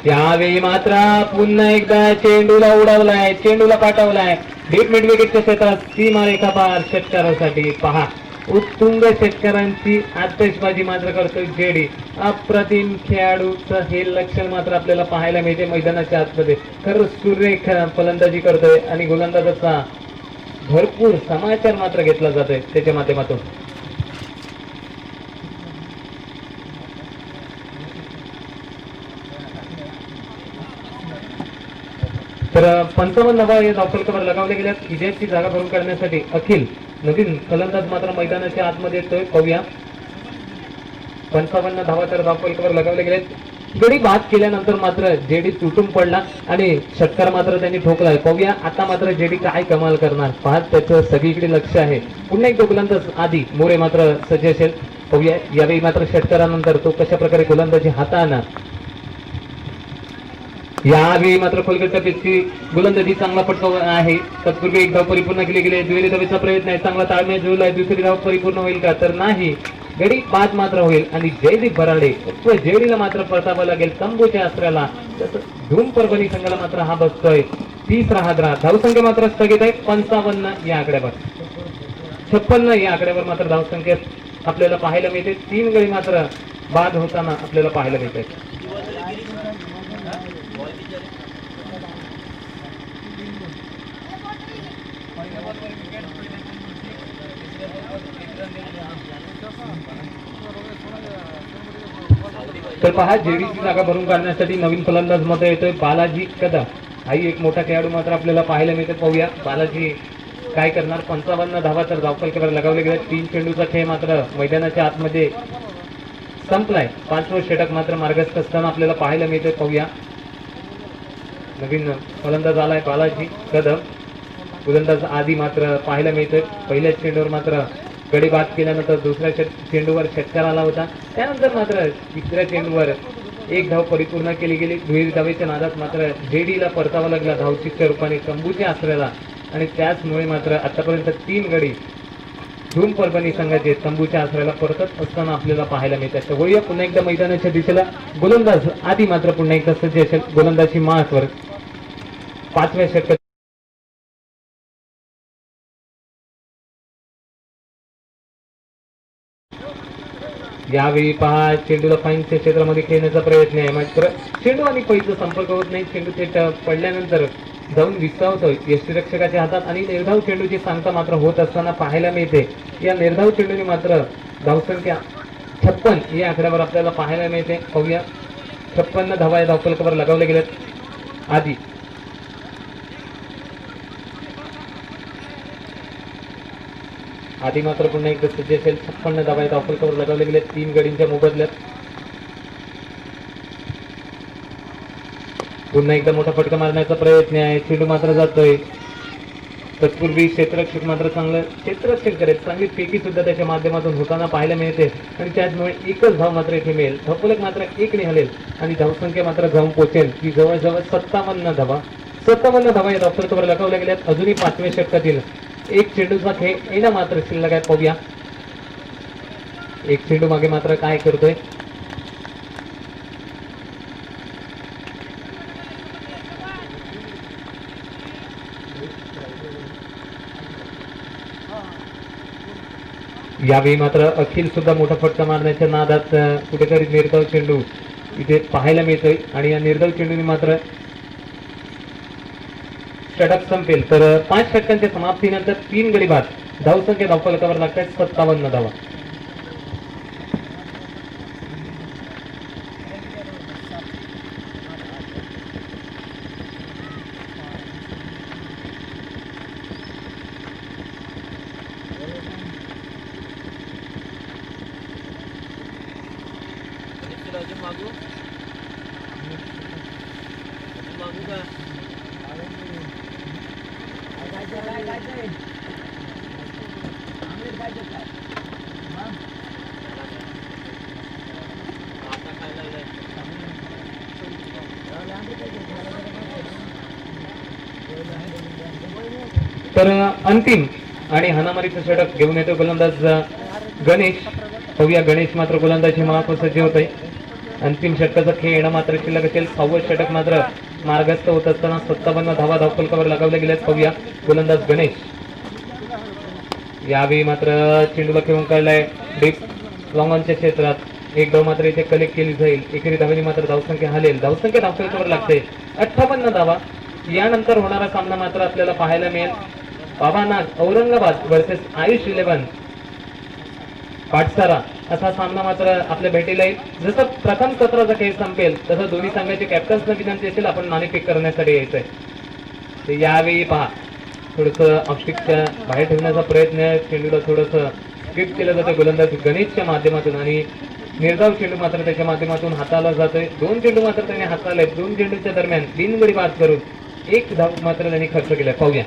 यावेळी मात्र पुन्हा एकदा चेंडूला उडवलाय, चेंडूला पाठवलाय डीप मिड विकेटच्या क्षेत्रात सीमारेखा पार षटकारासाठी. पहा उत्तुंग षटकारांची आतषबाजी मात्र करतोय जेडी. अप्रतिम खेळाडूचं हे लक्षण मात्र आपल्याला पाहायला मिळते मैदानाच्या आतमध्ये. खरं सुरेख फलंदाजी करतोय आणि गोलंदाजाचा भरपूर समाचार मात्र घेतला जातोय त्याच्या माध्यमातून. तर 55 धावा या धावफलकावर लगावल्या गेल्यात. विजयाची जागा भरून काढण्यासाठी अखिल नवीन फलंदाज मात्र मैदानाच्या आतमध्ये येतोय पाहूया. 55 धावा तर धावफलकावर लगावल्या गेल्यात. गडी बाद केल्यानंतर मात्र जेडी तुटून पडला आणि षटकार मात्र त्यांनी ठोकलाय. पाहूया आता मात्र जेडी काय कमाल करणार. पाहत त्याचं सगळीकडे लक्ष आहे. पुन्हा एक गोलंदाज आधी मोरे मात्र सज्ज असेल पाहूया. यावेळी मात्र षटकारानंतर तो कशा प्रकारे गोलंदाजी हाताळणार. यावेळी मात्र खोलगटच्या पिचची गोलंदाजी चांगला फटका आहे. तत्पूर्वी एक धाव परिपूर्ण केली गेली. दुहेरी धावेचा प्रयत्न आहे. चांगला ताळमेळ जुळला आहे. दुसरी धाव परिपूर्ण होईल का तर नाही. गडी बाद मात्र होईल आणि जयदीप भराडे जेडीला मात्र परतावं लागेल तंबूच्या आश्रयाला. धूम परभणी संघाला मात्र हा बसतोय. 30 हादरा. धावसंख्या मात्र स्थगित आहे 55 या आकड्यावर. 56 या आकड्यावर मात्र धावसंख्या आपल्याला पाहायला मिळते. 3 गडी मात्र बाद होताना आपल्याला पाहायला मिळते. तर पहा जेडीची जागा भरून काढण्यासाठी नवीन फलंदाज मध्ये येतोय बालाजी कदम. हाही एक मोठा खेळाडू मात्र आपल्याला पाहायला मिळते. पाहूया बालाजी काय करणार. 55 धावा तर धावफलकावर लगावले गेले. 3 चेंडूचा खेळ मात्र मैदानाच्या आतमध्ये संपलाय. 5वं षटक मात्र मार्गस्थ असताना आपल्याला पाहायला मिळते. पाहूया नवीन फलंदाज आलाय बालाजी कदम. गोलंदाज आधी मात्र पाहायला मिळतोय. पहिल्याच चेंडूवर मात्र गडी बाद केल्यानंतर दुसऱ्या चेंडूवर षटकार आला होता. त्यानंतर मात्र तिसऱ्या चेंडूवर एक धाव परिपूर्ण केली गेली. दुहेरी धावेच्या नादात मात्र जेडीला परतावा लागला धावचीच्या रूपाने तंबूच्या आश्रयाला आणि त्याचमुळे मात्र आतापर्यंत 3 गडी धूम परभणी संघाचे तंबूच्या आश्रयाला परतत असताना आपल्याला पाहायला मिळतात. तर वळूया पुन्हा एकदा मैदानाच्या दिशेला. गोलंदाज आधी मात्र पुन्हा एकदा सज्ज असेल. गोलंदाजी मार्कवर 5व्या षटकात यावेळी पहा चेंडूला फाईनच्या क्षेत्रामध्ये खेळण्याचा प्रयत्न आहे. मात्र चेंडू आणि पैचा संपर्क होत नाही. चेंडू थेट पडल्यानंतर जाऊन विसावतोय यष्टीरक्षकाच्या हातात आणि निर्धाव चेंडूची सांगता मात्र होत असताना पाहायला मिळते. या निर्धाव चेंडूने मात्र धावसंख्या 56 या आकड्यावर आपल्याला पाहायला मिळते. पाहूया 56 धावा या धावफलकावर लगावल्या गेल्यात. आधी मात्र पुन्हा एकदा सज्ज असेल. 56 धावा धावफलकावर लगावले गेले 3 गडींच्या मोबदल्यात. पुन्हा एकदा मोठा फटका मारण्याचा प्रयत्न आहे. चेंडू मात्र जातोय. तत्पूर्वी क्षेत्ररक्षक मात्र चांगलं क्षेत्ररक्षक करेल. चांगली फेकी सुद्धा त्याच्या माध्यमातून होताना पाहायला मिळते आणि त्याचमुळे एकच धाव मात्र इथे मिळेल. धावफलक मात्र 1 ने हलेल आणि धावसंख्या मात्र जाऊन पोहोचेल की जवळजवळ 57 धावा. 57 धावा या धावफलकावर लगावल्या गेल्यात. अजूनही 5व्या षटकातील एक चेंडूचा खेळ येणं मात्र शिल्लक आहे. पाहूया एक चेंडू मागे मात्र काय करतोय. यावेळी मात्र अखिल सुद्धा मोठा फटका मारण्याच्या नादात कुठेतरी निर्धाव चेंडू इथे पाहायला मिळतोय आणि या निर्धाव चेंडूने मात्र षटक संपेल. तर 5 षटकांच्या समाप्तीनंतर 3 गडी बाद. धावसंख्या धावफलकावर लागतात 57 धावा. तर अंतिम आणि हाणामारीचं षटक घेऊन येतो गोलंदाज गणेश. बघूया गणेश मात्र गोलंदाजी सज्ज होत आहे. अंतिम षटकाचा खेळ येणं मात्र शिल्लक असेल. 6वं षटक मात्र मार्गस्थ होत असताना 57 धावा धावफलकावर लगावल्या गेल्यात. बघूया गोलंदाज गणेश यावेळी मात्र चेंडूला खेळून काढलाय डीप लॉंगॉनच्या क्षेत्रात. एक धाव मात्र इथे कलेक्ट केली जाईल. एकेरी धावेने मात्र धावसंख्या हलेल. धावसंख्या धावफलकावर लागते 58 धावा. यानंतर होणारा सामना मात्र आपल्याला पाहायला मिळेल बाबानाथ औरंगाबाद वर्सेस आयुष 11 पाटसारा असा सामना मात्र आपल्या भेटीला येईल. जसं प्रथम सत्राचा खेळ संपेल तसं दोन्ही संघाचे कॅप्टन्सना विनंती असेल आपण नाणेफेक करण्यासाठी यायचंय. ते यावेळी पहा थोडस ऑप्टिकच्या बाहेर ठेवण्याचा प्रयत्न चेंडूला थोडस स्किप केलं जातं गोलंदाज गणेशच्या माध्यमातून आणि निर्धाव चेंडू मात्र त्याच्या माध्यमातून हाताळला जातोय. 2 चेंडू मात्र त्याने हाताळले. 2 चेंडूच्या दरम्यान बिनगडी बाद करून 1 धाव मात्र त्यांनी खर्च केलाय. पाहूया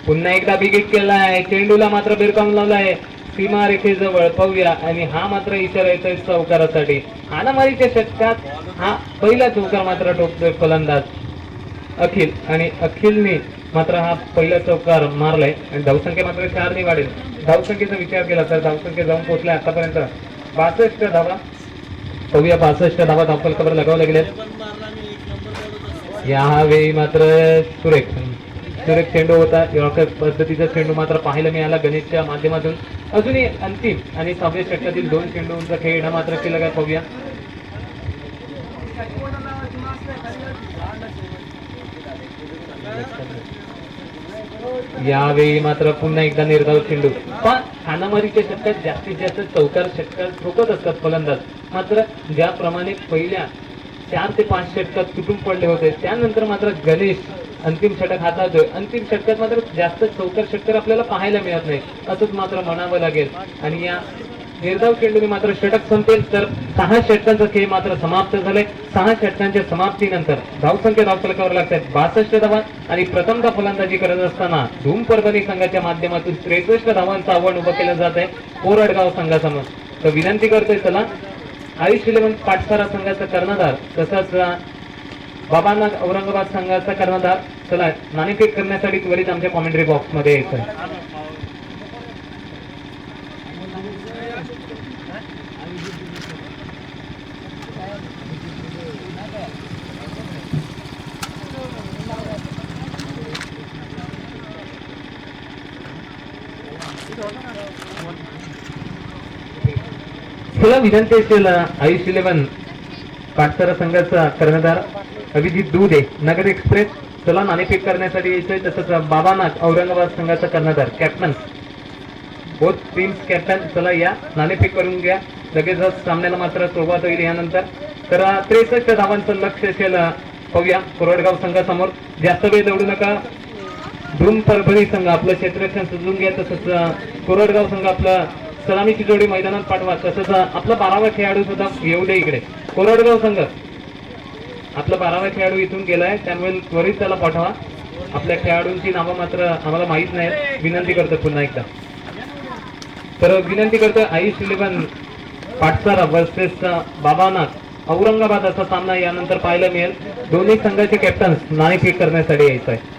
पुन्हा एकदा बिगिट केलाय. चेंडूला मात्र बिरकावून लावलाय सीमा रेखेजवळ. पाहूया आणि हा मात्र इशारा येतोय चौकारासाठी. हाणामारीच्या षटकात हा पहिला चौकार मात्र ठोकतोय फलंदाज अखिल आणि अखिलने मात्र हा पहिला चौकार मारलाय आणि धावसंख्या मात्र 4 वाढेल. धावसंख्येचा विचार केला तर धावसंख्या जाऊन पोहोचलाय आतापर्यंत 62 धावा. पाहूया 62 धावा धावफलकावर लगावल्या गेल्यात. यावेळी मात्र सुरेख सुरेख चेंडू होता. यॉर्कर पद्धतीचा चेंडू मात्र पाहायला मिळाला गणेशच्या माध्यमातून. अजूनही अंतिम आणि 6व्या षटकातील 2 चेंडूंचा खेळ मात्र केला काय पाहूया. यावेळी मात्र पुन्हा एकदा निर्धाव चेंडू. पण हाणामारीच्या षटकात जास्तीत जास्त चौकार षटकात ठोकत असतात फलंदाज. मात्र ज्याप्रमाणे पहिल्या 4 ते 5 षटकात तुटून पडले होते त्यानंतर मात्र गणेश अंतिम षटक हाताळतोय. अंतिम षटकात मात्र जास्त चौकार षटकार आपल्याला पाहायला मिळत नाही असंच मात्र म्हणावं लागेल. आणि या निर्धाव चेंडूने मात्र षटक संपेल तर 6 षटकांचा खेळ मात्र समाप्त झालाय. 6 षटकांच्या समाप्तीनंतर धावसंख्या धावफलकावर लागतात 62 धावा आणि प्रथमदा फलंदाजी करत असताना धूम परभणी संघाच्या माध्यमातून 63 धावांचं आव्हान उभं केलं जात आहे कोरडगाव संघासमोर. तर विनंती करतोय चला आयुष 11 पाटसारा संघाचा कर्णधार तसंच बाबानाथ औरंगाबाद संघाचा कर्णधार चला नाणेफेक करण्यासाठी त्वरित आमच्या कॉमेंट्री बॉक्स मध्ये यायचं. चला विनंती असेल आयुष 11 पाटसारा संघाचा कर्णधार अभिजित दुधे नगर एक्सप्रेस चला नाणेफेक करण्यासाठी यायचंय. तसंच बाबानाथ औरंगाबाद संघाचा कर्णधार कॅप्टन बोथ टीम्स कॅप्टन चला या नाणेफेक करून घ्या. लगेचच सामन्याला मात्र सुरुवात होईल यानंतर. तर 63 धावांचं लक्ष असेल. पाहूया कोरडगाव संघासमोर. जास्त वेळ दौडू नका. धूम परभणी संघ आपलं क्षेत्ररक्षण सजून घ्या. तसंच कोरडगाव संघ आपला सलामीची जोडी मैदानात पाठवा. तसंच आपला 12वा खेळाडू सुद्धा येऊ दे इकडे. कोरडगाव संघ आपला 12वा खेळाडू इथून गेलाय त्यामुळे त्वरित त्याला पाठवा. आपल्या खेळाडूंची नावं मात्र आम्हाला माहीत नाहीत. विनंती करतो पुन्हा एकदा. तर विनंती करतोय आयुष 11 पाटसारा वर्सेस बाबानाथ औरंगाबाद असा सामना यानंतर पाहायला मिळेल. दोन्ही संघाचे कॅप्टन्स नाणेफेक करण्यासाठी यायचं आहे.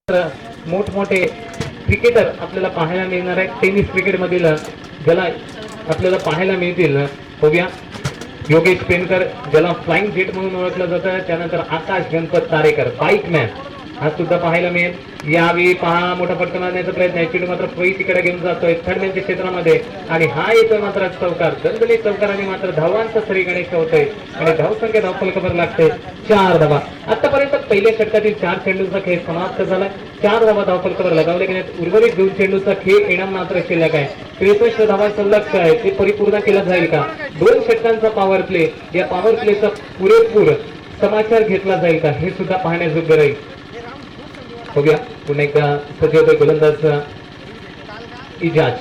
मोठमोठे क्रिकेटर आपल्याला पाहायला मिळणार आहे. टेनिस क्रिकेट मधील ज्याला आपल्याला पाहायला मिळतील बघूया. योगेश पेनकर ज्याला फ्लाइंग जेट म्हणून ओळखलं जातं, त्यानंतर आकाश गणपत तारेकर बाईकमॅन हा सुद्धा पाहायला मिळेल. यावेळी पहा मोठा फटका मारण्याचा प्रयत्न आहे. चेंडू मात्र पळी तिकडे घेऊन जातोय थर्डमॅनच्या क्षेत्रामध्ये आणि हा येतोय मात्र चौकार. दणदणीत चौकाराने मात्र धावांचा सरी गणेश होतोय आणि धावसंख्या धावफलकावर लागते 4 धावा. आतापर्यंत पहिल्या षटकातील 4 चेंडूंचा खेळ समाप्त झाला. 4 धावा धावफलकावर लगावले गेल्यात. उर्वरित 2 चेंडूचा खेळ येणार मात्र शिल्लक आहे. 63 धावांचं लक्ष्य आहे, ते परिपूर्ण केलं जाईल का? 2 षटकांचा पॉवर प्ले, या पॉवर प्लेचा पुरेपूर समाचार घेतला जाईल का, हे सुद्धा पाहण्याजोग्य राहील. बघूया पुन्हा एकदा सजवतोय गोलंदाज इजाज.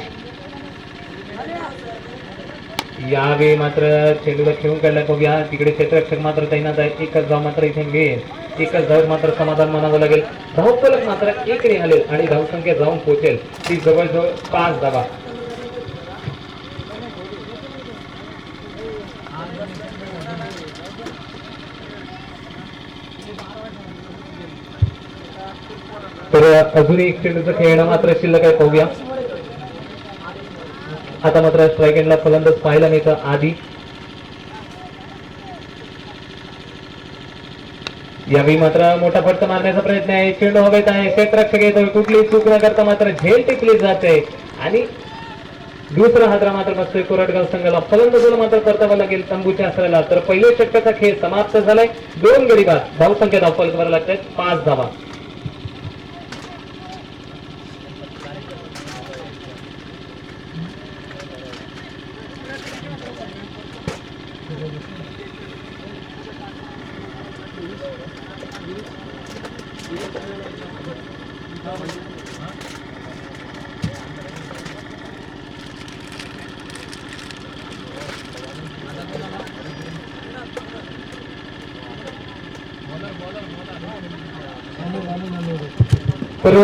यावेळी मात्र चेंडूला खेळून काढला. बघूया तिकडे क्षेत्ररक्षक मात्र तैनात आहे. एकच धाव मात्र इथे मिळेल. एकच धाव मात्र समाधान मानावं लागेल. धावफलक मात्र 1 ने हलेल आणि धावसंख्या जाऊन पोहोचेल ती जवळजवळ 5 धावा. तर अजूनही एक चेंडूचं खेळणं मात्र शिल्लक आहे. पाहूया आता मात्र स्ट्राईक एंडला फलंदाज पाहायला मिळतं. आधी यावेळी मात्र मोठा फटका मारण्याचा प्रयत्न आहे. चेंडू हवेत आहे. क्षेत्ररक्षक येतोय. कुठली चूक न करता मात्र झेल टिकली जाते आणि दुसरा हादरा मात्र बसतोय कोरडगाव संघाला. फलंदाजाला मात्र परतावं लागेल तंबूच्या आसऱ्याला. तर पहिल्या षटकाचा खेळ समाप्त झालाय. 2 गडी बाद. धावसंख्या धावफलकावर लागतात 5 धावा. तर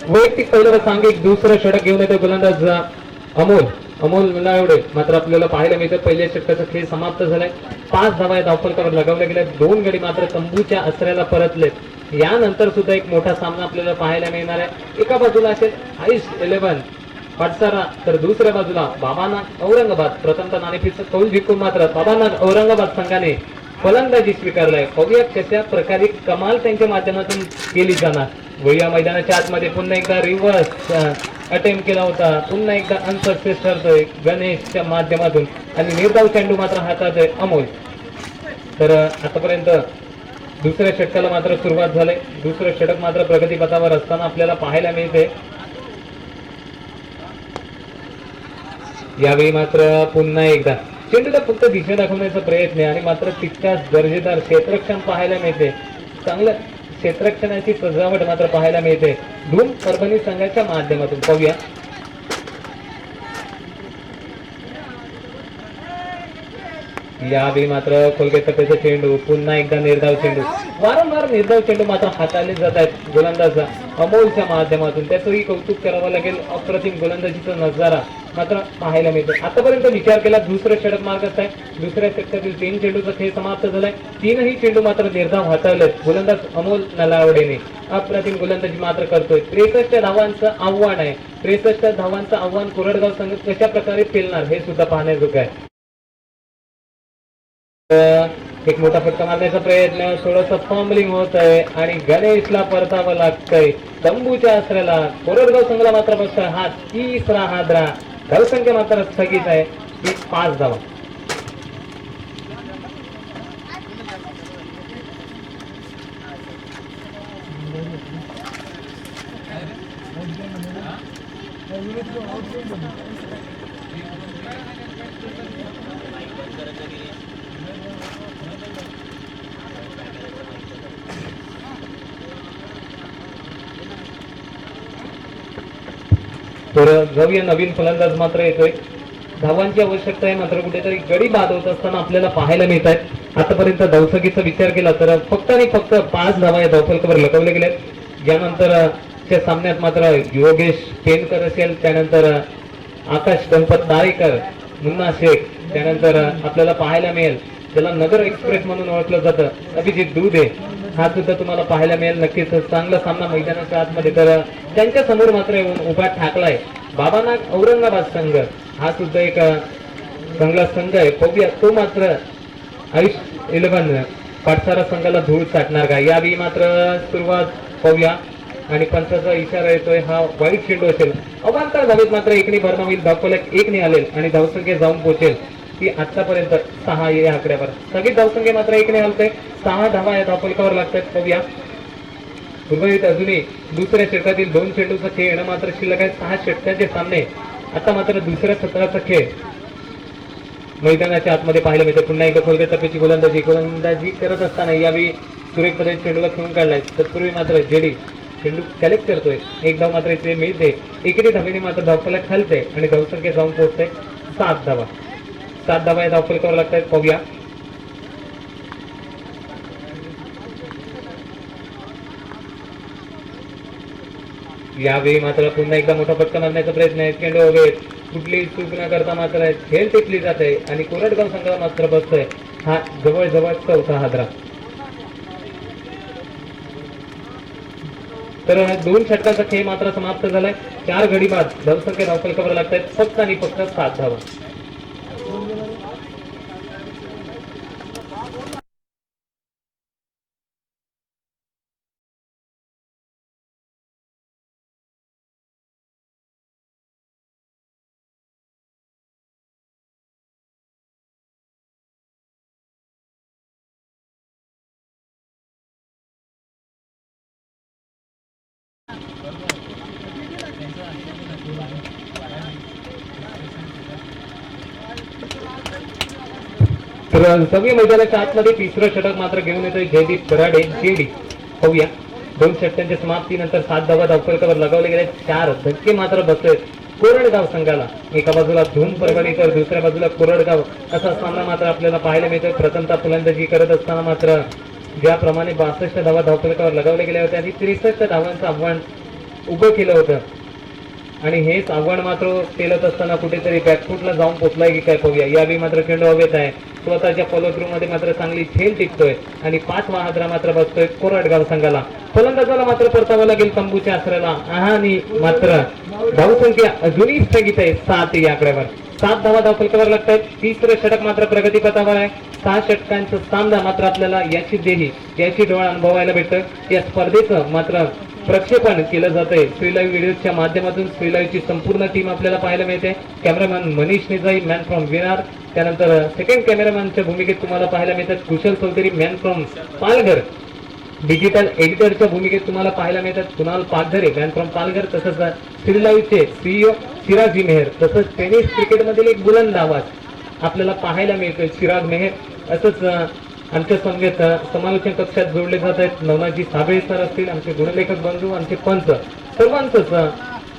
वैयक्तिक पहिलं सांघिक दुसरं षटक घेऊन येतो गोलंदाज अमोल मिलावडे. मात्र आपल्याला पाहायला मिळतं पहिल्या षटकाचा खेळ समाप्त झालाय. 5 धावा धावफलकावर लगावल्या गेल्या. 2 गडी मात्र तंबूच्या आसऱ्याला परतलेत. यानंतर सुद्धा एक मोठा सामना आपल्याला पाहायला मिळणार आहे. एका बाजूला असेल आईस 11 पाटसारा, तर दुसऱ्या बाजूला बाबाना औरंगाबाद. प्रथमतः नाणेफेकचं कौल जिंकून मात्र बाबाना औरंगाबाद संघाने फलंदाजी स्वीकारलाय. बघूया कशा प्रकारे कमाल त्यांच्या माध्यमातून केली जाणार. वया मैदानाच्या आतमध्ये पुन्हा एकदा रिव्हर्स अटेम्प्ट केला होता. पुन्हा एकदा अनसक्सेस ठरतोय गणेशच्या माध्यमातून आणि निर्धाव चेंडू मात्र हातात आहे अमोल. तर आतापर्यंत दुसऱ्या षटकाला मात्र सुरुवात झाली. दुसरं षटक मात्र प्रगतीपथावर असताना आपल्याला पाहायला मिळते. यावेळी मात्र पुन्हा एकदा चेंडूला फक्त दिशा दाखवण्याचा प्रयत्न आहे आणि मात्र तितकाच दर्जेदार क्षेत्ररक्षण पाहायला मिळते. चांगलं क्षेत्ररक्षणाची सजावट मात्र पाहायला मिळते धूम परभणी संघाच्या माध्यमातून. पाहूया यावेळी मात्र कोलकाता चेंडू, पुन्हा एकदा निर्धाव चेंडू. वारंवार निर्धाव चेंडू मात्र हाताळले जात आहेत गोलंदाज अमोलच्या माध्यमातून. त्याचंही कौतुक करावं लागेल. अप्रतिम गोलंदाजीचा नजारा मात्र पाहायला मिळतो. आतापर्यंत विचार केला दुसरं षटक मार्गच आहे. दुसऱ्या षटकातील 3 चेंडूचा खेळ समाप्त झालाय. 3ही चेंडू मात्र निर्धाव हाताळलेत गोलंदाज अमोल नलावडेने. अप्रतिम गोलंदाजी मात्र करतोय. 63 धावांचं आव्हान आहे. 63 धावांचं आव्हान कोरडगाव संघ कशा प्रकारे पेलणार हे सुद्धा पाहण्याजोगं आहे. एक मोठा फटका मारण्याचा प्रयत्न, थोडंसं फॉर्मलिंग होत आहे आणि गणेशला परतावं लागतंय तंबूच्या आसऱ्याला. कोरडगाव संघाला मात्र बसतोय हा तिसरा हादरा. धावसंख्या मात्र स्थगित आहे 5 धावा. तर जाऊया नवीन फलंदाज मात्र येतोय. धावांची आवश्यकता आहे मात्र कुठेतरी गडी बाद होत असताना आपल्याला पाहायला मिळत आहेत. आतापर्यंत धावसंख्येचा विचार केला तर फक्त आणि फक्त 5 धावा या धावफलकावर लगवले गेलेत. यानंतरच्या सामन्यात मात्र योगेश पेनकर असेल, त्यानंतर आकाश गणपत तारेकर, मुन्ना शेख, त्यानंतर आपल्याला पाहायला मिळेल ज्याला नगर एक्सप्रेस म्हणून ओळखलं जातं अभिजित दुधे, हा सुद्धा तुम्हाला पाहायला मिळेल नक्कीच. चांगला सामना मैदानाच्या आतमध्ये. तर त्यांच्या समोर मात्र येऊन उभा ठाकलाय बाबानाग औरंगाबाद संघ. हा सुद्धा एक चांगला संघ आहे. बघूया तो मात्र आयुष 11 पाठसारा संघाला धूळ साठणार का. यावेळी मात्र सुरुवात पाहूया आणि पंचाचा इशारा येतोय. हा वाईट चेंडू असेल. अवांतर धावेत मात्र एकने भरणा होईल. धावफलक एकने आलेल आणि धावसंख्या जाऊन पोहोचेल ती आतापर्यंत 6 या आकड्यावर. सगळी धावसंख्या मात्र एकने हलते. 6 धावा या धावफलकावर लागतात. पाहूया उर्वरित अजूनही दुसऱ्या षटकातील 2 चेंडूचा खेळ येणं मात्र शिल्लक आहे. 6 षटकांचे सामने आता मात्र दुसऱ्या सत्राचा खेळ मैदानाच्या आतमध्ये पाहायला मिळते. पुन्हा एकदा खोलगट टप्प्याची गोलंदाजी करत असताना यावेळी सुरेख पद्धतीने चेंडूला खेळून काढलाय. तत्पूर्वी मात्र जेडी चेंडू कलेक्ट करतोय. एक धाव मात्र इथे मिळते. एकेरी धावेने मात्र धावफलक हलते आणि धावसंख्या जाऊन पोहोचते 7 धावा. 7 धावा या धावफलकावर लागतात. पाहूया यावेळी मात्र पुन्हा एकदा मोठा फटका मारण्याचा प्रयत्न आहे. चेंडू हवेत. कुठलीही चूक न करता मात्र खेळ टिकली जाते आणि कोरडगाव संघाला मात्र बसतोय हा जवळजवळ 4था हादरा. तर 2 षटकांचा खेळ मात्र समाप्त झालाय. 4 गडी बाद धावसंख्या धावफलकावर लागतात फक्त आणि फक्त 7 धावा. तर सगळी मैदानाच्या आतमध्ये तिसरं षटक मात्र घेऊन येतोय जयदीप बराडे जेडी. पाहूया 2 षटकांच्या समाप्तीनंतर 7 धावा धावफलकावर लगावले गेले. 4 धक्के मात्र बसले कोरडगाव संघाला. एका बाजूला धूम परभणी तर दुसऱ्या बाजूला कोरडगाव असा सामना मात्र आपल्याला पाहायला मिळतोय. प्रथमतः फलंदाजी करत असताना मात्र ज्याप्रमाणे 62 धावा धावफलकावर लगावले गेल्या होत्या आणि 63 धावांचं आव्हान उभं केलं होतं आणि हेच आव्हान मात्र पेलत असताना कुठेतरी बॅकफुटला जाऊन पोचलाय की काय पाहूया. यावेळी मात्र चेंडू हवेत आहे. स्वतःच्या फॉलो थ्रू मध्ये मात्र चांगली झेल टिकतोय आणि 5वा हादरा मात्र बसतोय कोरडगाव संघाला. फलंदाजाला मात्र परतावं लागेल तंबूच्या आसऱ्याला आणि मात्र धावसंख्या अजूनही स्थगित आहे 7 या आकड्यावर. 7 धावा धावफलकावर लागतात. तिसरं षटक मात्र प्रगतीपथावर आहे. 6 षटकांचं सामना मात्र आपल्याला याची डोळा अनुभवायला भेटतं. या स्पर्धेचं मात्र प्रक्षेपण केलं जातंय श्रीलाईव्ह व्हिडिओच्या माध्यमातून. श्रीलाईव्हची संपूर्ण टीम आपल्याला पाहायला मिळते. Cameraman Manish Nijai man from Virar. त्यानंतर सेकंड कॅमेरामॅनच्या भूमिकेत तुम्हाला पाहायला मिळतात Kushal Chaudhari man from Palghar. Digital एडिटरच्या भूमिकेत तुम्हाला पाहायला मिळतात कुणाल पागधरे मॅन फ्रॉम पालघर. तसंच श्रीलाईव्हचे सीईओ चिराग मेहर. तसंच टेनिस क्रिकेटमधील एक बुलंद आवाज आपल्याला पाहायला मिळतोय चिराग मेहर. असंच आमच्या समवेत समालोचन कक्षात जोडले जात आहेत नवनाथजी साबळे सर असतील, आमचे गुणलेखक बंधू, आमचे पंच, सर्वांचंच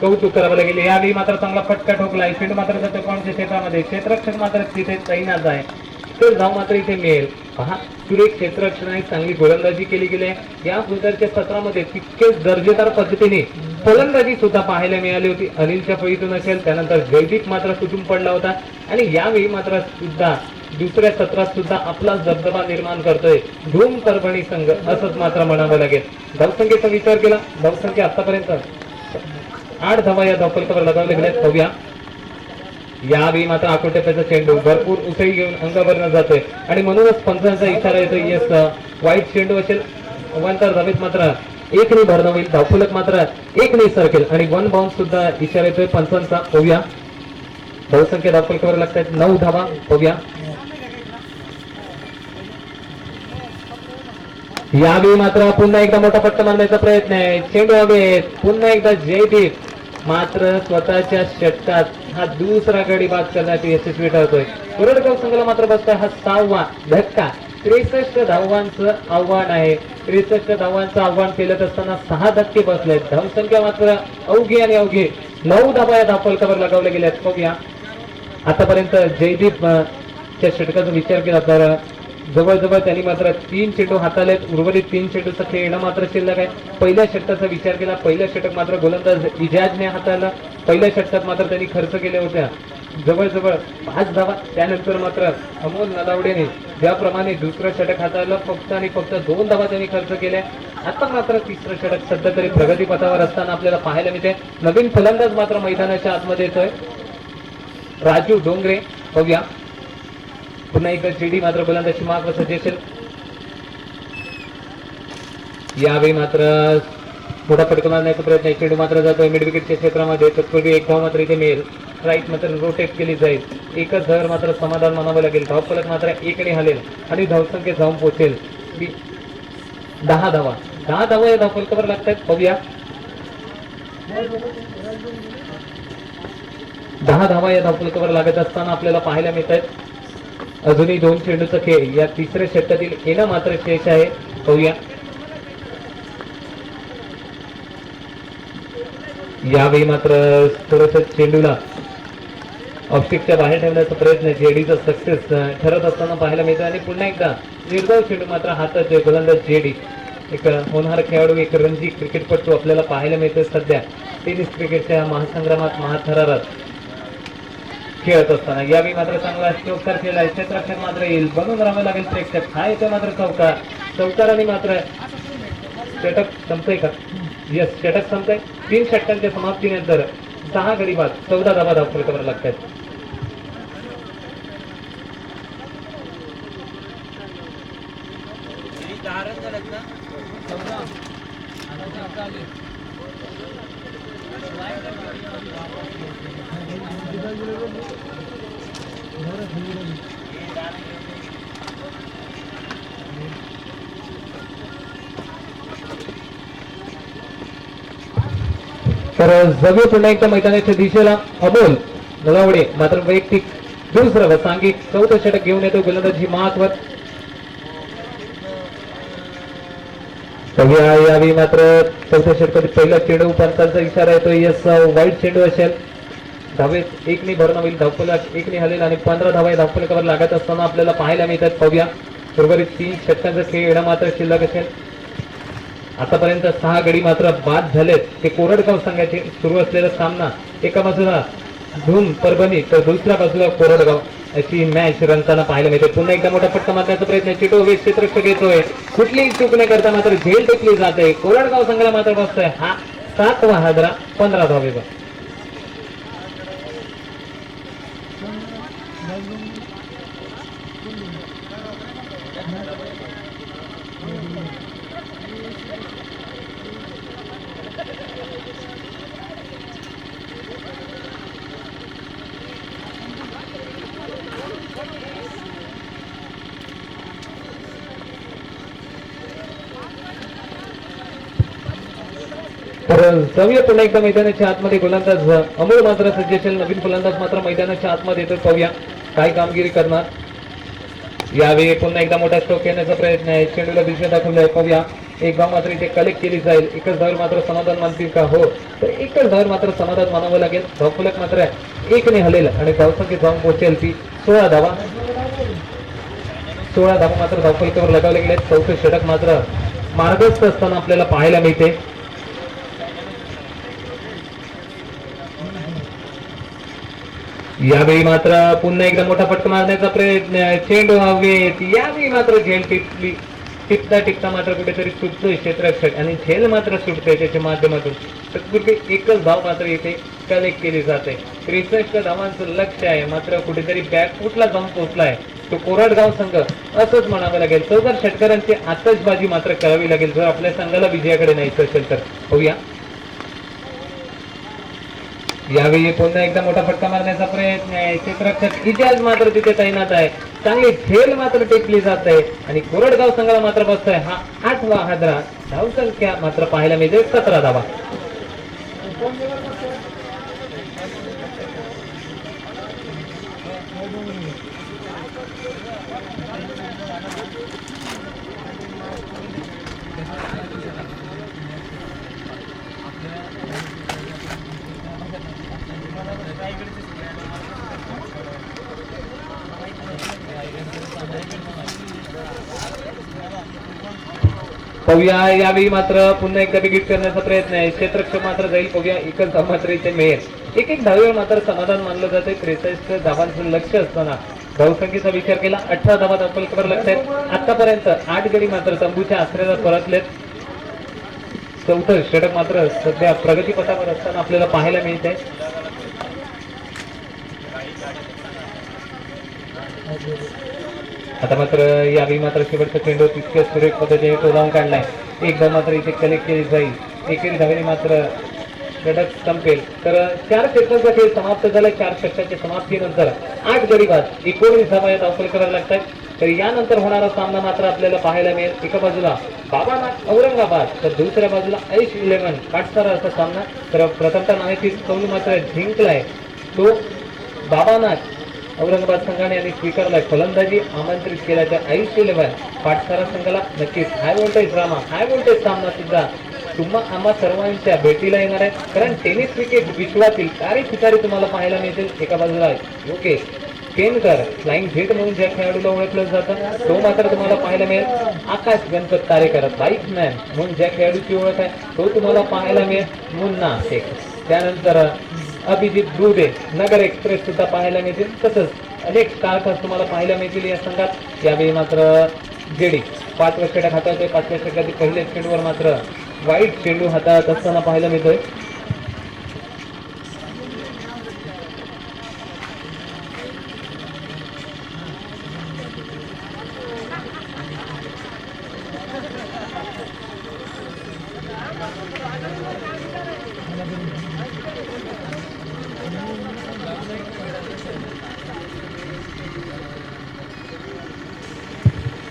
कौतुक करावं लागेल. यावेळी मात्र चांगला फटका ठोकलाय. चेंडू मात्र जातो कोणत्या क्षेत्रामध्ये. क्षेत्ररक्षक मात्र तिथे तैनात आहे. तर धाव मात्र इथे मिळेल. पहा सुरेख क्षेत्ररक्षणाने चांगली गोलंदाजी केली गेली आहे. या सुंदरच्या सत्रामध्ये तितकेच दर्जेदार पद्धतीने फलंदाजी सुद्धा पाहायला मिळाली होती. अनिलच्या फळीतून असेल. त्यानंतर जयदीप मात्र तुटून पडला होता आणि यावेळी मात्र सुद्धा दुसऱ्या सत्रात सुद्धा आपला दबदबा निर्माण करतोय धूम परभणी संघ असंच मात्र म्हणावं लागेल. धावसंख्येचा विचार केला. धावसंख्या आतापर्यंत 8 धावा या धावफलकावर लगावले गेल्यात. पाहूया यावेळी मात्र आकोट्याचा चेंडू भरपूर उसळी घेऊन अंगावरनं जातोय आणि म्हणूनच पंचांचा इशारा येतोय येस वाईट चेंडू असेल. अवांतर धावेत मात्र एकने भरणं होईल. धावफलक मात्र एकने सरकेल आणि 1 बाउन्स सुद्धा इशारा येतोय पंचांचा. पाहूया धावसंख्या धावफलकावर लागतात 9 धावा. पाहूया यावेळी मात्र पुन्हा एकदा मोठा फटका मारण्याचा प्रयत्न आहे. चेंडू हवेत. पुन्हा एकदा जयदीप मात्र स्वतःच्या षटकात हा दुसरा गडी बाद करण्यात यशस्वी ठरतोय. कोरडगाव संघाला मात्र बसतोय हा 6वा धक्का. 63 धावांचं आव्हान आहे. 63 धावांचं आव्हान केलं असताना 6 धक्के बसलेत. धावसंख्या मात्र अवघी आणि अवघी 9 धावा या धावफलकावर लगावल्या गेल्यात. बघूया आतापर्यंत जयदीप च्या षटकाचा विचार केला तर जवळजवळ त्यांनी मात्र 3 चेंडू हाताळलेत. उर्वरित 3 चेंडूचा खेळणं मात्र शिल्लक आहे. पहिल्या षटकाचा विचार केला. पहिलं षटक मात्र गोलंदाज इजाजने हाताळलं. पहिल्या षटकात मात्र त्यांनी खर्च केल्या होत्या जवळजवळ 5 धावा. त्यानंतर मात्र अमोल नलावडेने ज्याप्रमाणे दुसरं षटक हाताळलं फक्त आणि फक्त 2 धावा त्यांनी खर्च केल्या. आता मात्र तिसरं षटक सध्या तरी प्रगतीपथावर असताना आपल्याला पाहायला मिळते. नवीन फलंदाज मात्र मैदानाच्या आतमध्ये येतोय, राजू डोंगरे. बघूया पुन्हा एकदा जेडी मात्र फलंदाजी मार्ग सजेशन. यावेळी मात्र मोठा फटका मारण्याचा प्रयत्न, चेंडू मात्र जातोय मिड विकेटच्या क्षेत्रामध्ये. तत्पूर्वी एक धाव मात्र इथे मिळेल. स्ट्राईक मात्र रोटेट केली जाईल. एकच धाव मात्र समाधान मानावं लागेल. धावफलक मात्र एकने हलेल आणि धावसंख्या जाऊन पोहोचेल 10 धावा. 10 धावा या धावफलकावर लागतात. बघूया 10 धावा या धावफलकावर लागत असताना आपल्याला पाहायला मिळत आहेत अजूनही 2 चेंडूचा खेळ या तिसऱ्या षटकातील येणं मात्र शेष आहे. बघूया यावेळी मात्र थोडस चेंडूला ऑफस्टिकच्या बाहेर ठेवण्याचा प्रयत्न जेडीचा सक्सेस ठरत असताना पाहायला मिळतं. आणि पुन्हा एकदा निर्धाव चेंडू मात्र हातात गोलंदाज जेडी. एक होणारा खेळाडू, एक रणजी क्रिकेटपटू आपल्याला पाहायला मिळतो सध्या टेनिस क्रिकेटच्या महासंग्रामात महाथरारात खेळत असताना. यावेळी मात्र चांगला चौकार खेळला आहे. क्षेत्ररक्षक मात्र येईल, बनून राहावं लागेल प्रेक्षक. हा येतो मात्र चौकार. चौकाराने मात्र षटक संपतंय का? यस, षटक संपतंय. 3 षटकांच्या समाप्तीनंतर 6 गडी बाद 14 धावा धावफलकावर लागतात. तर जवळ पुन्हा एकदा मैदानाच्या दिशेला अमोल नलावडे मात्र वैयक्तिक दुसरं व सांघिक 4थं षटक घेऊन येतो गोलंदाजी महात्वर. यावेळी मात्र 4थ्या षटकात पहिला चेंडू पंचांचा इशारा येतो. यस, वाईट चेंडू असेल. धावेत 1ने भरणं होईल. धावफलक 1ने हलेल आणि 15 धावा धावफलकावर लागत असताना आपल्याला पाहायला मिळतात. पाहूया उर्वरित 3 षटकांचा खेळ येणं मात्र शिल्लक असेल. आतापर्यंत 6 गडी मात्र बाद झालेत. ते कोरडगाव संघाचे सुरू असलेला सामना एका बाजूला धूम परभणी तर दुसऱ्या बाजूला कोरडगाव अशी मॅच रंगताना पाहायला मिळते. पुन्हा एकदा मोठा फटका मारण्याचा प्रयत्न चेटो वेग क्षेत्ररक्षक येतोय. कुठलीही चूक न करता मात्र झेल टेकली जाते. कोरडगाव संघाला मात्र बसतोय हा 7वा हादरा 15 धावेचा. तर जाऊया पुन्हा एकदा मैदानाच्या आतमध्ये. गोलंदाज अमोल मात्र सज्ज, नवीन फलंदाज मात्र मैदानाच्या आतमध्ये येतो. पाहूया काय कामगिरी करणार. यावेळी पुन्हा एकदा मोठा स्ट्रोक घेण्याचा प्रयत्न आहे. चेंडूला दिशा दाखवलाय. पाहूया एक धाव मात्र इथे कलेक्ट केली जाईल. एकच धाव मात्र समाधान मानतील का? हो, तर एकच धाव मात्र समाधान मानावं लागेल. धावफलक मात्र 1ने हलेल आणि धावसंख्या जाऊन पोहोचेल ती 16 धावा. 16 धावा मात्र धावफलकावर लगावले गेले. 4थं षटक मात्र मार्गस्थ असताना आपल्याला पाहायला मिळते. यावेळी मात्र पुन्हा एकदा मोठा फटका मारण्याचा प्रयत्न. चेंडू हवेत. यावेळी मात्र झेल टिपली. टिपता मात्र कुठेतरी सुटतोय क्षेत्ररक्षक आणि झेल मात्र सुटतोय त्याच्या माध्यमातून. तत्पूर्वी एकच धाव मात्र इथे कलेक्ट केली जाते. 63 धावांचं लक्ष आहे, मात्र कुठेतरी बॅकफुटला जाऊन पोहोचलाय तो कोरडगाव संघ असंच म्हणावं लागेल. 14 षटकारांची आतषबाजी मात्र करावी लागेल जर आपल्या संघाला विजयाकडे न्यायचं असेल तर. होऊया यावेळी पुन्हा एकदा मोठा फटका मारण्याचा प्रयत्न आहे. क्षेत्ररक्षक इजाज मात्र तिथे तैनात आहे. चांगली झेल मात्र टेकली जात आहे आणि कोरडगाव संघाला मात्र बसतोय हा 8वा हादरा. धावसंख्या मात्र पाहायला मिळते 17 धावा. पाहूया यावेळी मात्र पुन्हा एकदा बिगिट करण्याचा प्रयत्न आहे. क्षेत्ररक्षक मात्र जाईल. पाहूया एकच धाव मात्र इथे मिळेल. एक धावेवर मात्र समाधान मानलं जाते. 63 धावांचं लक्ष असताना धावसंख्येचा विचार केला 18 धावा धावफलकावर लागतात. आतापर्यंत 8 गडी मात्र तंबूच्या आश्रयाला परतलेत. चौथं षटक मात्र सध्या प्रगतीपथावर असताना आपल्याला पाहायला मिळत आहे. आता मात्र यावेळी मात्र शेवटचा चेंडू तितक्या सुरेख पद्धतीने टोलावून काढलाय. एकदा मात्र इथे कलेक्ट केली जाईल. एकेरी धावेने मात्र षटक संपेल. तर 4 षटकांचा खेळ समाप्त झाला. 4 षटकांच्या समाप्तीनंतर 8 गडी बाद 19 धावा या धावफलकावर लागतात. तर यानंतर होणारा सामना मात्र आपल्याला पाहायला मिळेल. एका बाजूला बाबानाथ औरंगाबाद तर दुसऱ्या बाजूला ऐश 11 काटसारा असा सामना. तर प्रथमतः नाण्याची कौल मात्र जिंकलाय तो बाबानाथ औरंगाबाद संघाने आणि स्वीकारलाय. फलंदाजी आमंत्रित केल्याच्या ऐश 11 पाटसारा संघाला नक्कीच high voltage drama high voltage सामना सुद्धा तुम्हा आम्हा सर्वांच्या भेटीला येणार आहे. कारण टेनिस विकेट विश्वातील तारे शिकारी तुम्हाला पाहायला मिळतील. एका बाजूला योगेश केनकर फ्लाइंग झेट म्हणून ज्या खेळाडूला ओळखलं जातं तो मात्र तुम्हाला पाहायला मिळेल. आकाश गणपत तारेकर बाईकमॅन म्हणून ज्या खेळाडूची ओळख आहे तो तुम्हाला पाहायला मिळेल. मुन्ना शेख त्यानंतर अभिजित दुबे नगर एक्सप्रेस सुद्धा पाहायला मिळतील. तसंच अनेक स्टारकास्ट तुम्हाला पाहायला मिळतील या संघात. यावेळी मात्र जेडी 5व्या षटक हाताळतोय. 5व्या षटकातील पहिल्या चेंडूवर मात्र वाईट चेंडू हाताळत असताना पाहायला मिळतोय.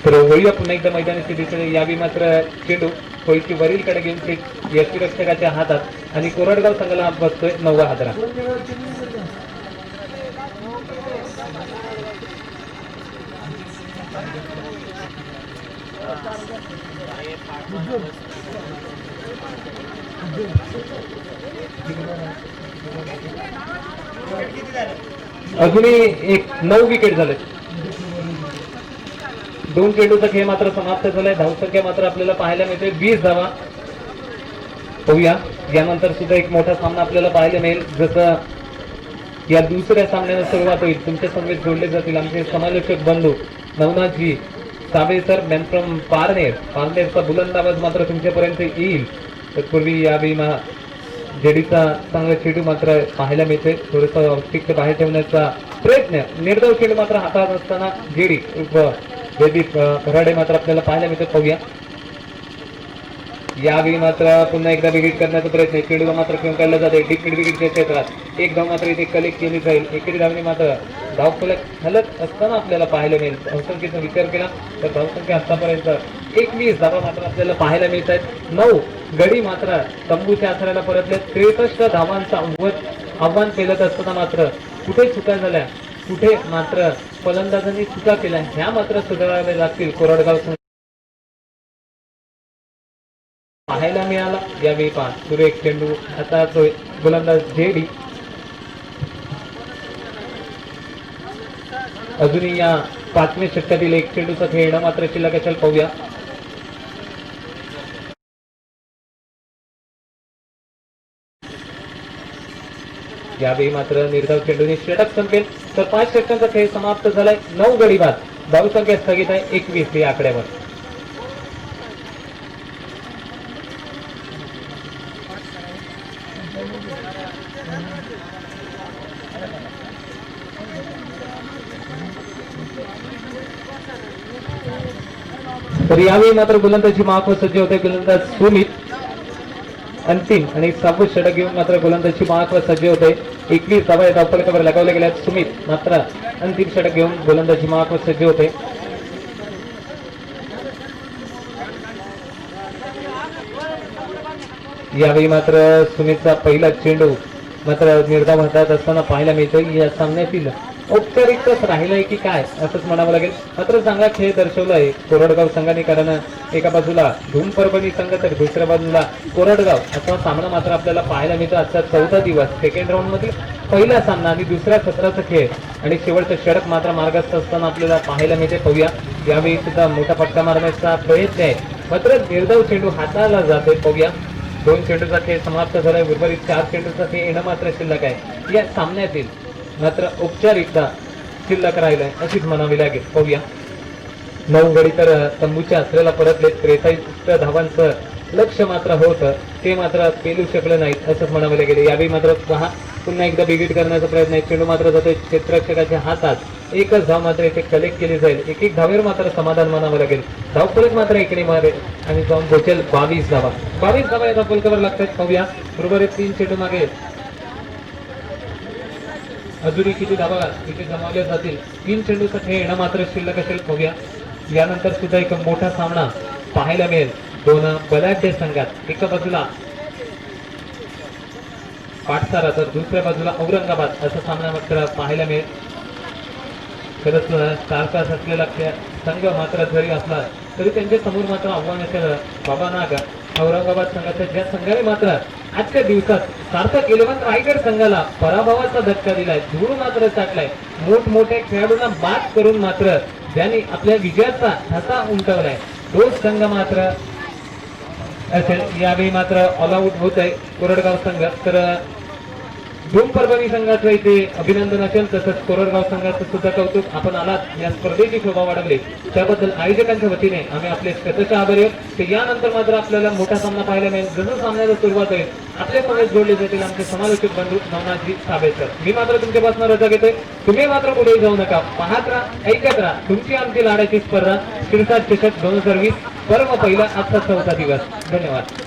तर वळूया पुन्हा एकदा मैदानाची दिशेने. यावेळी मात्र चेंडू होळीची वरील कडे घेऊन यष्टीरक्षकाच्या हातात आणि कोरडगाव संघाला बसतोय 9व्या हादरा. अजूनही एक 9 विकेट झाले. 2 चेंडूचा खेळ मात्र समाप्त झालाय. धावसंख्या मात्र आपल्याला पाहायला मिळते 20 धावा. होऊया यानंतर सुद्धा एक मोठा सामना आपल्याला पाहायला मिळेल. जसं या दुसऱ्या सामन्याला सुरुवात होईल तुमच्या समवेत जोडले जातील आमचे समालोचक बंधू Navnathji Sable sir man from पारनेरचा बुलंद आवाज मात्र तुमच्यापर्यंत येईल. तत्पूर्वी यावेळी जेडीचा चांगला चेंडू मात्र पाहायला मिळते. थोडंसं औष्टिक बाहेर ठेवण्याचा प्रयत्न निर्धाव चेंडू मात्र हातात असताना जेडी जयदीप भराडे मात्र आपल्याला पाहायला मिळते. पाहूया यावेळी मात्र पुन्हा एकदा विकेट करण्याचा प्रयत्न. चेंडूला मात्र घेऊन काढला जाते डीप मिड विकेटच्या क्षेत्रात. एक धाव मात्र इथे कलेक्ट केली जाईल. एकेरी धावने मात्र धावफलक हलत असताना आपल्याला पाहायला मिळेल. धावसंख्येचा विचार केला तर धावसंख्या आतापर्यंत 21 धावा मात्र आपल्याला पाहायला मिळत आहेत. 9 गडी मात्र तंबूच्या आसऱ्याला परतले. 63 धावांचं आव्हान पेलत असताना मात्र कुठे चुका झाल्या कुठे मात्र फलंदाजांनी चुका केल्या ह्या मात्र सुधाराव्या लागतील. कोरडगाव पाहायला मिळाला. यावेळी पहा सुरेख चेंडू आता तो गोलंदाज जेडी. अजूनही या 5व्या षटकातील एक चेंडूचा खेळ येणं मात्र शिल्लक असेल. पाहूया यावेळी मात्र निर्धाव चेंडूने षटक संपेल. तर 5 षटकांचा खेळ समाप्त झालाय. 9 गडी बाद. धावसंख्या स्थगित आहे 21 या आकड्यावर. तर यावेळी मात्र गोलंदाजी माफ सज्ज होते. गोलंदाज सुमित अंतिम आणि 7वं षटक घेऊन मात्र गोलंदाजी माफ सज्ज होते. 21 धावा धावफलकावर लगावल्या गेल्या. सुमित मात्र अंतिम षटक घेऊन गोलंदाजी माफ सज्ज होते. यावेळी मात्र सुमितचा पहिला चेंडू मात्र निर्धाव हातात असताना पाहायला मिळतो. या सामन्यातील औपचारिकताच राहिलंय की काय असंच म्हणावं लागेल. मात्र चांगला खेळ दर्शवला आहे कोरडगाव संघाने. कारण एका बाजूला धूम परभणी संघ तर दुसऱ्या बाजूला कोरडगाव असा सामना मात्र आपल्याला पाहायला मिळतो. आजचा 4था दिवस सेकंड राऊंड मधील पहिला सामना आणि दुसऱ्या सत्राचा खेळ आणि शेवटचं षटक मात्र मार्गस्थ असताना आपल्याला पाहायला मिळते. पाहूया यावेळी सुद्धा मोठा फटका मारण्याचा प्रयत्न आहे मात्र निर्धाव चेंडू हाताला जाते. पाहूया 2 चेंडूचा खेळ समाप्त झालाय. उर्वरित 4 चेंडूचा खेळ येणं मात्र शिल्लक आहे. या सामन्यातील मात्र औपचारिकता शिल्लक राहिलाय अशीच म्हणावी लागेल. पाहूया 9 गडी तर तंबूच्या असलेला परतले 63 धावांचं लक्ष मात्र होतं ते मात्र पेलू शकलं नाही असंच म्हणावं लागेल. यावेळी मात्र पहा पुन्हा एकदा बिगिट करण्याचा प्रयत्न आहे. चेंडू मात्र जातोय क्षेत्ररक्षकाच्या हातात. एकच धाव मात्र इथे कलेक्ट केली जाईल. एक धावेवर मात्र समाधान मानावं लागेल. धावफलक मात्र इकडे मारे आणि जाऊन पोहोचेल 22 धावा. 22 धावा या धावफलकावर लागतात. पाहूया बरोबर आहे 3 चेंडू मागे अजूनही किती धावा इथे जमावल्या जातील. 3 चेंडूचा खेळ येणं मात्र शिल्लक असेल. पाहूया यानंतर सुद्धा एक मोठा सामना पाहायला मिळेल. दोन बलाढ्य संघात एका बाजूला पाटसारा तर दुसऱ्या बाजूला औरंगाबाद असा सामना मात्र पाहायला मिळेल. खरंच सारखाच असलेला संघ मात्र जरी असला तरी त्यांच्या समोर मात्र आव्हान असेल बाबा नाग औरंगाबाद संघाच्या ज्या संघाने मात्र आजच्या दिवसात सार्थक 11 रायगड संघाला पराभवाचा धक्का दिलाय. धूळ मात्र टाकलाय. मोठमोठ्या खेळाडूंना बाद करून मात्र ज्यांनी आपल्या विजयाचा ठसा उमटवलाय तोच संघ मात्र असेल. यावेळी मात्र ऑल आउट होत आहे कोरडगाव संघ. तर धूम परभणी संघाचं इथे अभिनंदन असेल. तसंच कोरडगाव संघाचं सुद्धा कौतुक. आपण आलात या स्पर्धेची शोभा वाढवली त्याबद्दल आयोजकांच्या वतीने आम्ही आपले शतशः आभारी आहोत. तर यानंतर मात्र आपल्याला मोठा सामना पाहायला मिळेल. जसं सामन्याला सुरुवात होईल आपल्या समोर जोडले जातील आमचे समालोचक बंधू नवनाथजी साबेकर. मी मात्र तुमच्यापासून रजा घेतोय. तुम्ही मात्र पुढे जाऊ नका. पाहत राहा ऐकत राहा तुमची आमची लाडाची स्पर्धा शिरसाट चषक 2020 परम पहिला आजचा 4था दिवस. धन्यवाद.